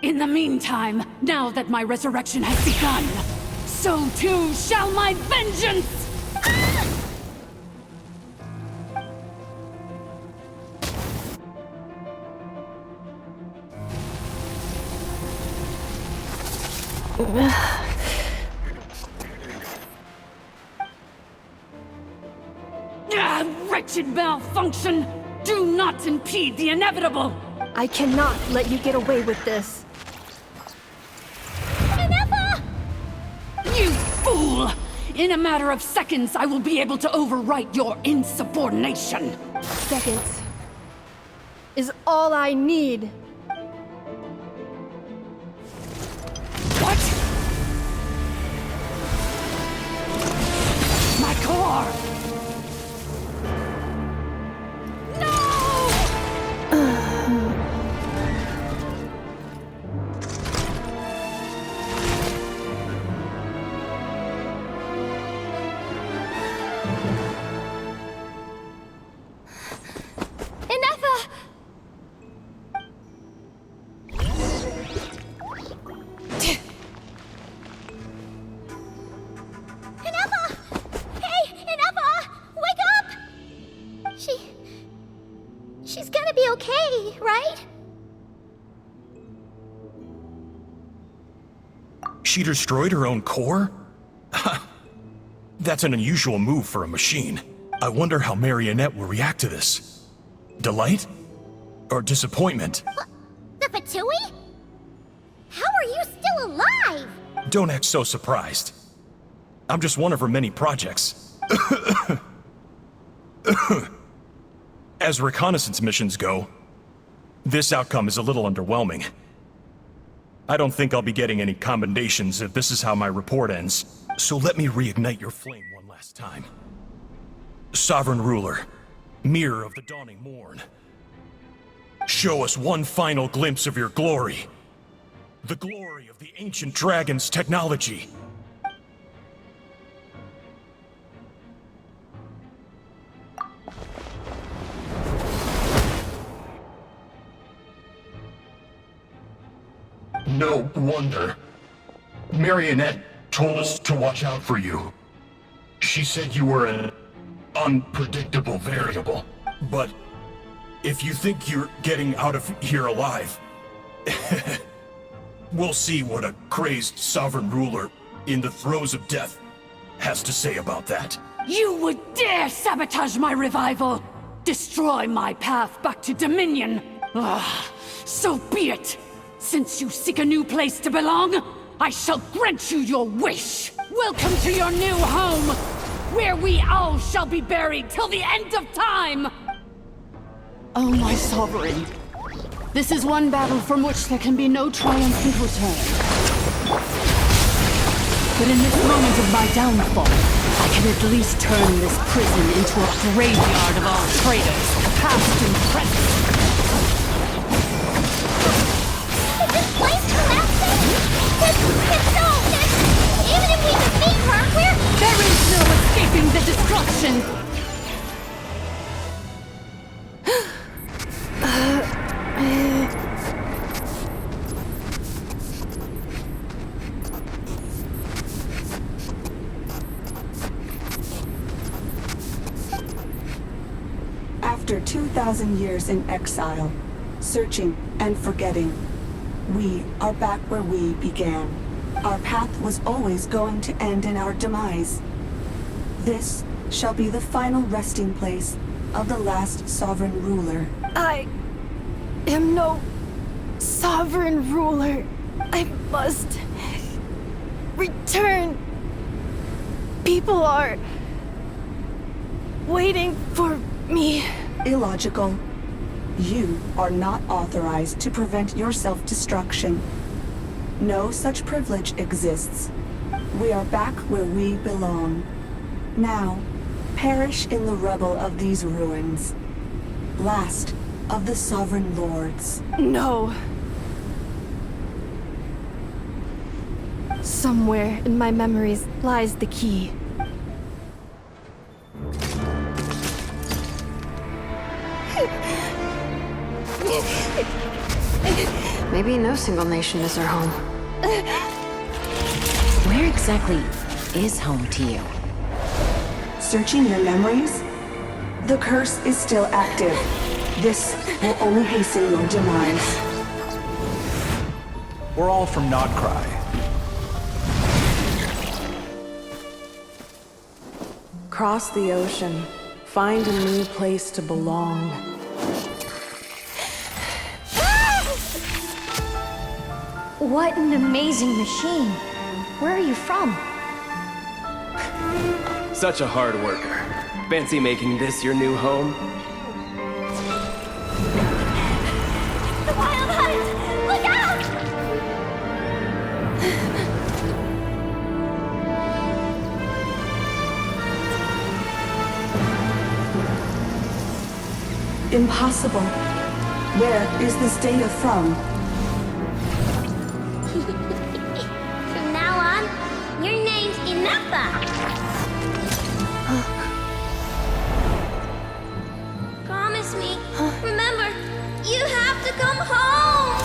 In the meantime, now that my resurrection has begun, so too shall my vengeance! Wretched malfunction! Do not impede the inevitable! I cannot let you get away with this. Ineffa! You fool! In a matter of seconds, I will be able to overwrite your insubordination! Seconds is all I need. What? My core! She's gonna be okay, right? She destroyed her own core? That's an unusual move for a machine. I wonder how Marionette will react to this. Delight? Or disappointment? The Fatui? How are you still alive? Don't act so surprised. I'm just one of her many projects. As reconnaissance missions go, this outcome is a little underwhelming. I don't think I'll be getting any commendations if this is how my report ends, so let me reignite your flame one last time. Sovereign Ruler, Mirror of the Dawning Morn, show us one final glimpse of your glory. The glory of the ancient dragon's technology. No wonder. Marionette told us to watch out for you. She said you were an unpredictable variable. But if you think you're getting out of here alive, we'll see what a crazed sovereign ruler in the throes of death has to say about that. You would dare sabotage my revival! Destroy my path back to Dominion! So be it! Since you seek a new place to belong, I shall grant you your wish! Welcome to your new home, where we all shall be buried till the end of time! Oh, my sovereign. This is one battle from which there can be no triumphant return. But in this moment of my downfall, I can at least turn this prison into a graveyard of all traitors, past and present. Is this place collapsing? Even if we defeat her, There is no escaping the destruction! After 2,000 years in exile, searching and forgetting, we are back where we began. Our path was always going to end in our demise. This shall be the final resting place of the last sovereign ruler. I am no sovereign ruler. I must return. People are waiting for me. Illogical. You are not authorized to prevent your self-destruction. No such privilege exists. We are back where we belong. Now, perish in the rubble of these ruins. Last of the Sovereign Lords. No. Somewhere in my memories lies the key. Maybe no single nation is our home. Where exactly is home to you? Searching your memories? The curse is still active. This will only hasten your demise. We're all from Nodcry. Cross the ocean. Find a new place to belong. What an amazing machine. Where are you from? Such a hard worker. Fancy making this your new home? The Wild Hunt! Look out! Impossible. Where is this data from? From now on, your name's Ineffa. Promise me. Remember, you have to come home.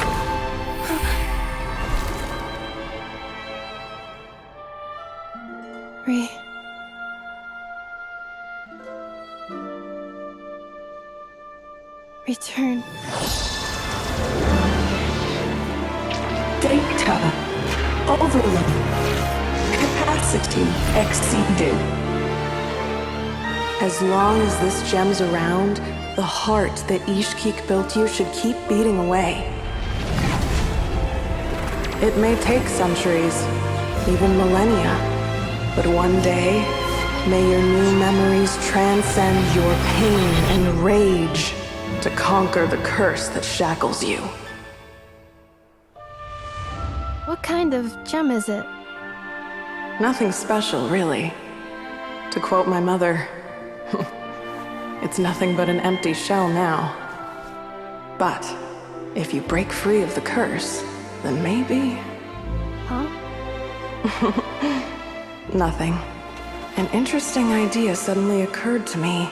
Return. Data. Overload. Capacity exceeded. As long as this gem's around, the heart that Ishkik built you should keep beating away. It may take centuries, even millennia, but one day, may your new memories transcend your pain and rage to conquer the curse that shackles you. What kind of gem is it? Nothing special, really. To quote my mother, it's nothing but an empty shell now. But if you break free of the curse, then maybe... Huh? Nothing. An interesting idea suddenly occurred to me.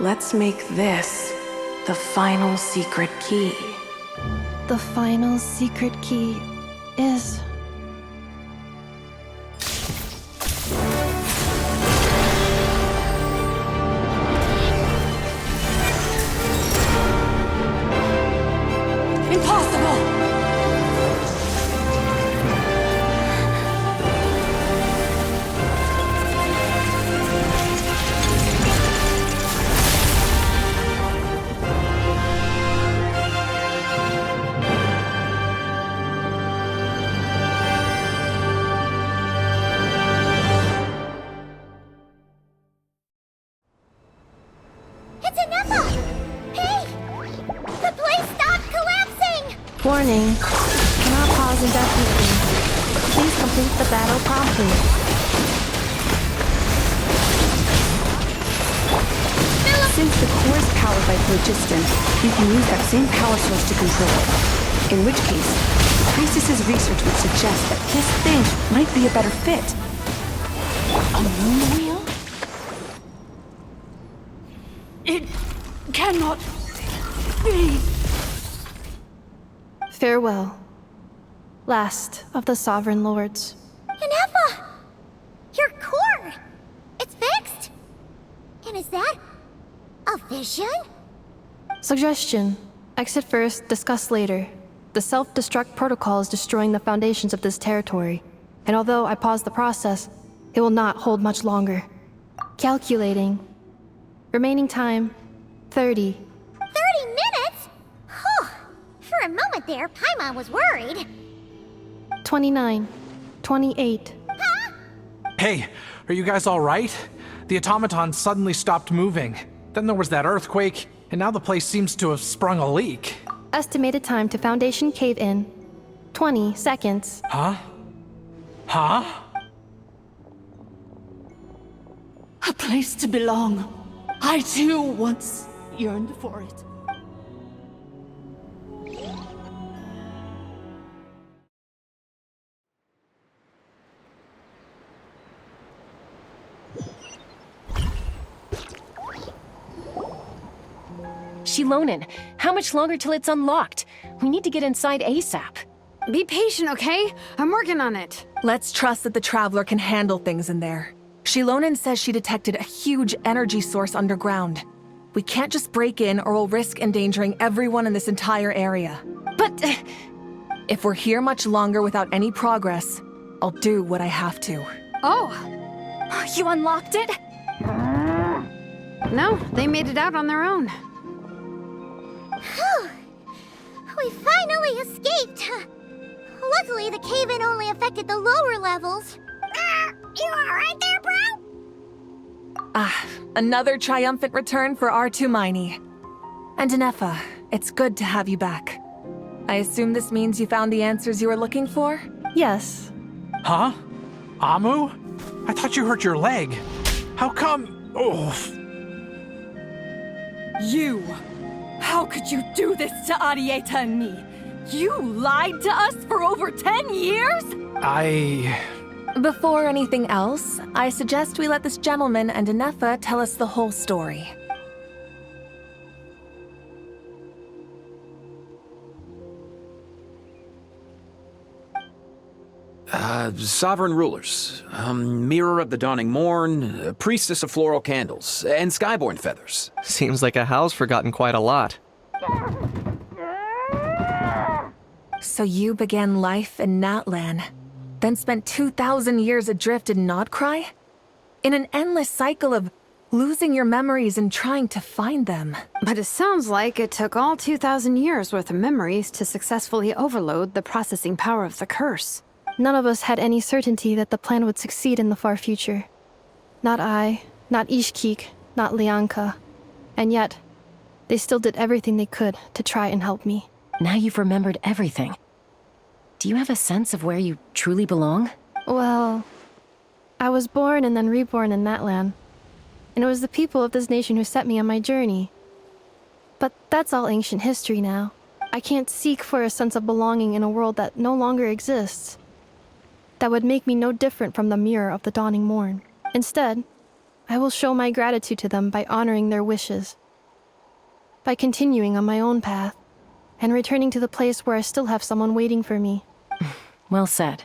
Let's make this the final secret key. The final secret key is... Impossible! It's Ineffa! Hey! The place stopped collapsing! Warning. Cannot pause indefinitely. Please complete the battle promptly. Since the core is powered by phlogiston, you can use that same power source to control it. In which case, Priestess's research would suggest that this thing might be a better fit. A moon wheel? It cannot be. Farewell. Last of the Sovereign Lords. Ineffa! Your core! It's fixed! And is that a vision? Suggestion. Exit first, discuss later. The self-destruct protocol is destroying the foundations of this territory, and although I paused the process, it will not hold much longer. Calculating. Remaining time, 30. 30 minutes? Whew. For a moment there, Paimon was worried. 29. 28. Hey, are you guys all right? The automatons suddenly stopped moving. Then there was that earthquake, and now the place seems to have sprung a leak. Estimated time to Foundation cave in 20 seconds. Huh? Huh? A place to belong. I too once yearned for it. Shilonin, how much longer till it's unlocked? We need to get inside ASAP. Be patient, okay? I'm working on it. Let's trust that the Traveler can handle things in there. Shilonin says she detected a huge energy source underground. We can't just break in or we'll risk endangering everyone in this entire area. But... if we're here much longer without any progress, I'll do what I have to. Oh! You unlocked it? No, they made it out on their own. Whew. We finally escaped. Luckily, the cave-in only affected the lower levels. You alright there, bro? Another triumphant return for R2 Miney. And Ineffa, it's good to have you back. I assume this means you found the answers you were looking for? Yes. Huh? Amu? I thought you hurt your leg. How come? Oh. You! How could you do this to Arieta and me? You lied to us for over 10 years? Before anything else, I suggest we let this gentleman and Ineffa tell us the whole story. Sovereign rulers, Mirror of the Dawning Morn, Priestess of Floral Candles, and Skyborn Feathers. Seems like a house forgotten quite a lot. So you began life in Natlan, then spent 2,000 years adrift in Nodcry? In an endless cycle of losing your memories and trying to find them. But it sounds like it took all 2,000 years worth of memories to successfully overload the processing power of the curse. None of us had any certainty that the plan would succeed in the far future. Not I, not Ishkik, not Lianka. And yet, they still did everything they could to try and help me. Now you've remembered everything. Do you have a sense of where you truly belong? Well, I was born and then reborn in Natlan. And it was the people of this nation who set me on my journey. But that's all ancient history now. I can't seek for a sense of belonging in a world that no longer exists. That would make me no different from the Mirror of the Dawning Morn. Instead, I will show my gratitude to them by honoring their wishes. By continuing on my own path, and returning to the place where I still have someone waiting for me. Well said.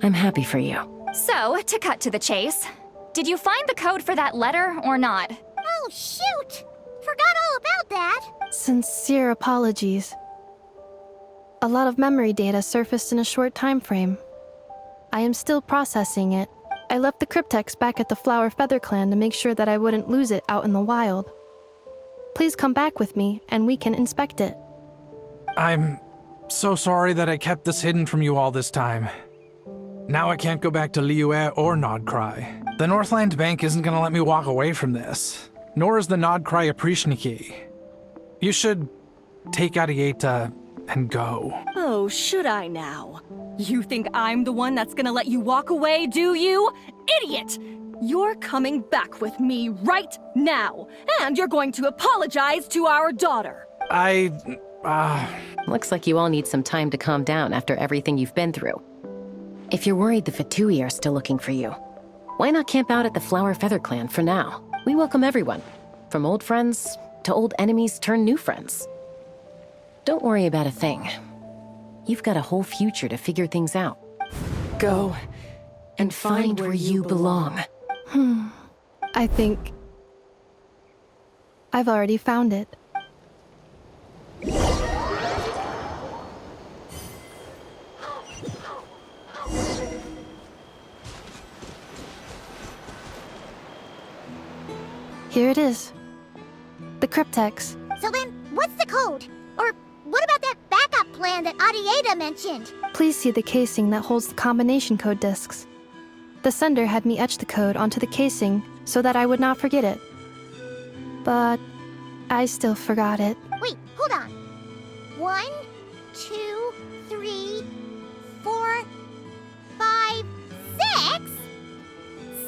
I'm happy for you. So, to cut to the chase, did you find the code for that letter or not? Oh, shoot! Forgot all about that. Sincere apologies. A lot of memory data surfaced in a short time frame. I am still processing it. I left the cryptex back at the Flower Feather Clan to make sure that I wouldn't lose it out in the wild. Please come back with me, and we can inspect it. I'm so sorry that I kept this hidden from you all this time. Now I can't go back to Liyue or Nodcry. The Northland Bank isn't gonna let me walk away from this, nor is the Nodcry Aprishniki. You should take Arieta and go. Oh, should I now? You think I'm the one that's gonna let you walk away, do you? Idiot! You're coming back with me right now, and you're going to apologize to our daughter. Looks like you all need some time to calm down after everything you've been through. If you're worried the Fatui are still looking for you, why not camp out at the Flower Feather Clan for now? We welcome everyone, from old friends to old enemies turned new friends. Don't worry about a thing. You've got a whole future to figure things out. Go and find where you belong. I think I've already found it. Here it is. The cryptex. So then, what's the code? Or what about that backup plan that Arieta mentioned? Please see the casing that holds the combination code discs. The sender had me etch the code onto the casing so that I would not forget it. But I still forgot it. Wait, hold on. 1, 2, 3, 4, 5, 6?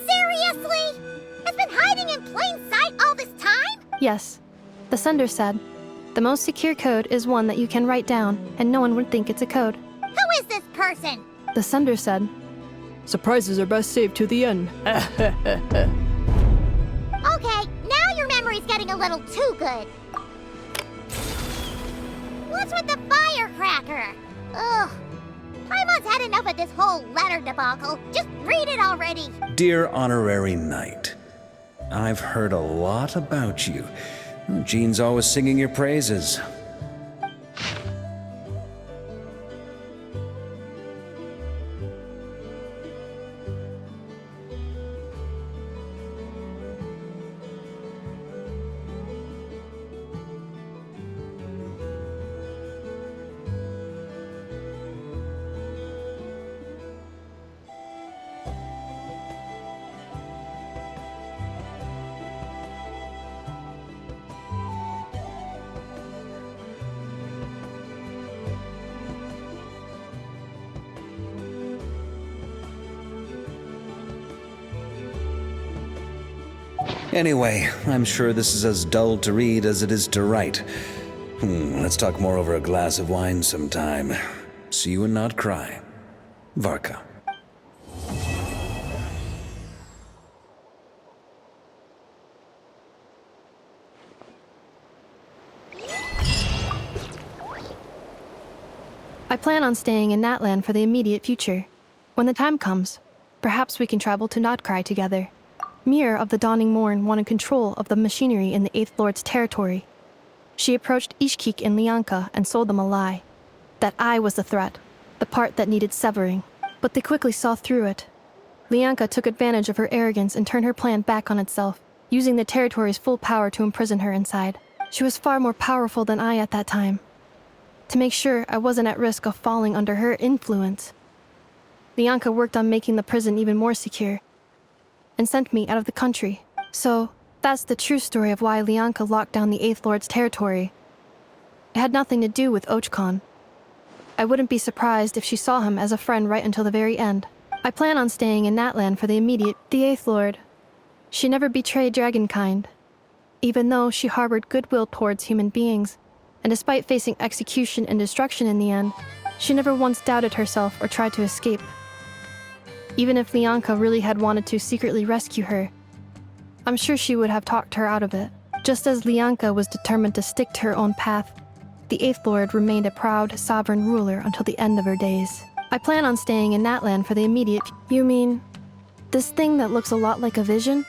Seriously? It's been hiding in plain sight all this time? Yes, the sender said. The most secure code is one that you can write down, and no one would think it's a code. Who is this person? The sender said. Surprises are best saved to the end. Okay, now your memory's getting a little too good. What's with the firecracker? Ugh. Paimon's had enough of this whole letter debacle. Just read it already. Dear Honorary Knight, I've heard a lot about you. Jean's always singing your praises. Anyway, I'm sure this is as dull to read as it is to write. Let's talk more over a glass of wine sometime. See you and not cry. Varka. I plan on staying in Natlan for the immediate future. When the time comes, perhaps we can travel to Nodcry together. Mirror of the Dawning Morn wanted control of the machinery in the Eighth Lord's territory. She approached Ishkik and Lianka and sold them a lie. That I was the threat, the part that needed severing. But they quickly saw through it. Lianka took advantage of her arrogance and turned her plan back on itself, using the territory's full power to imprison her inside. She was far more powerful than I at that time. To make sure I wasn't at risk of falling under her influence, Lianka worked on making the prison even more secure, and sent me out of the country. So, that's the true story of why Lianka locked down the Eighth Lord's territory. It had nothing to do with Ochkon. I wouldn't be surprised if she saw him as a friend right until the very end. I plan on staying in Natlan for the immediate. The Eighth Lord. She never betrayed Dragonkind, even though she harbored goodwill towards human beings, and despite facing execution and destruction in the end, she never once doubted herself or tried to escape. Even if Lianka really had wanted to secretly rescue her, I'm sure she would have talked her out of it. Just as Lianka was determined to stick to her own path, the Eighth Lord remained a proud, sovereign ruler until the end of her days. I plan on staying in Natlan for the immediate. You mean, this thing that looks a lot like a vision?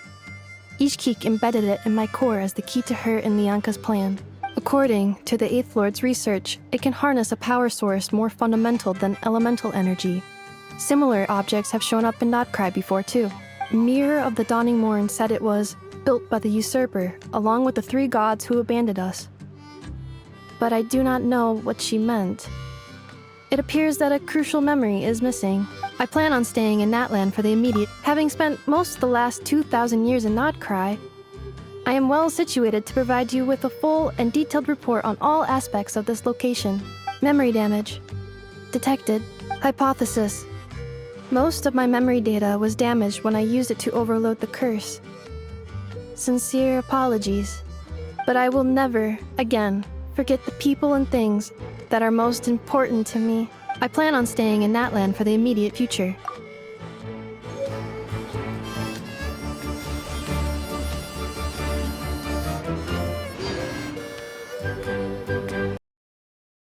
Ishkik embedded it in my core as the key to her and Lianka's plan. According to the Eighth Lord's research, it can harness a power source more fundamental than elemental energy. Similar objects have shown up in Nodcry before too. Mirror of the Dawning Morn said it was built by the usurper, along with the 3 gods who abandoned us. But I do not know what she meant. It appears that a crucial memory is missing. I plan on staying in Natlan for the immediate. Having spent most of the last 2,000 years in Nodcry, I am well situated to provide you with a full and detailed report on all aspects of this location. Memory damage. Detected. Hypothesis. Most of my memory data was damaged when I used it to overload the curse. Sincere apologies. But I will never, again, forget the people and things that are most important to me. I plan on staying in Natlan for the immediate future.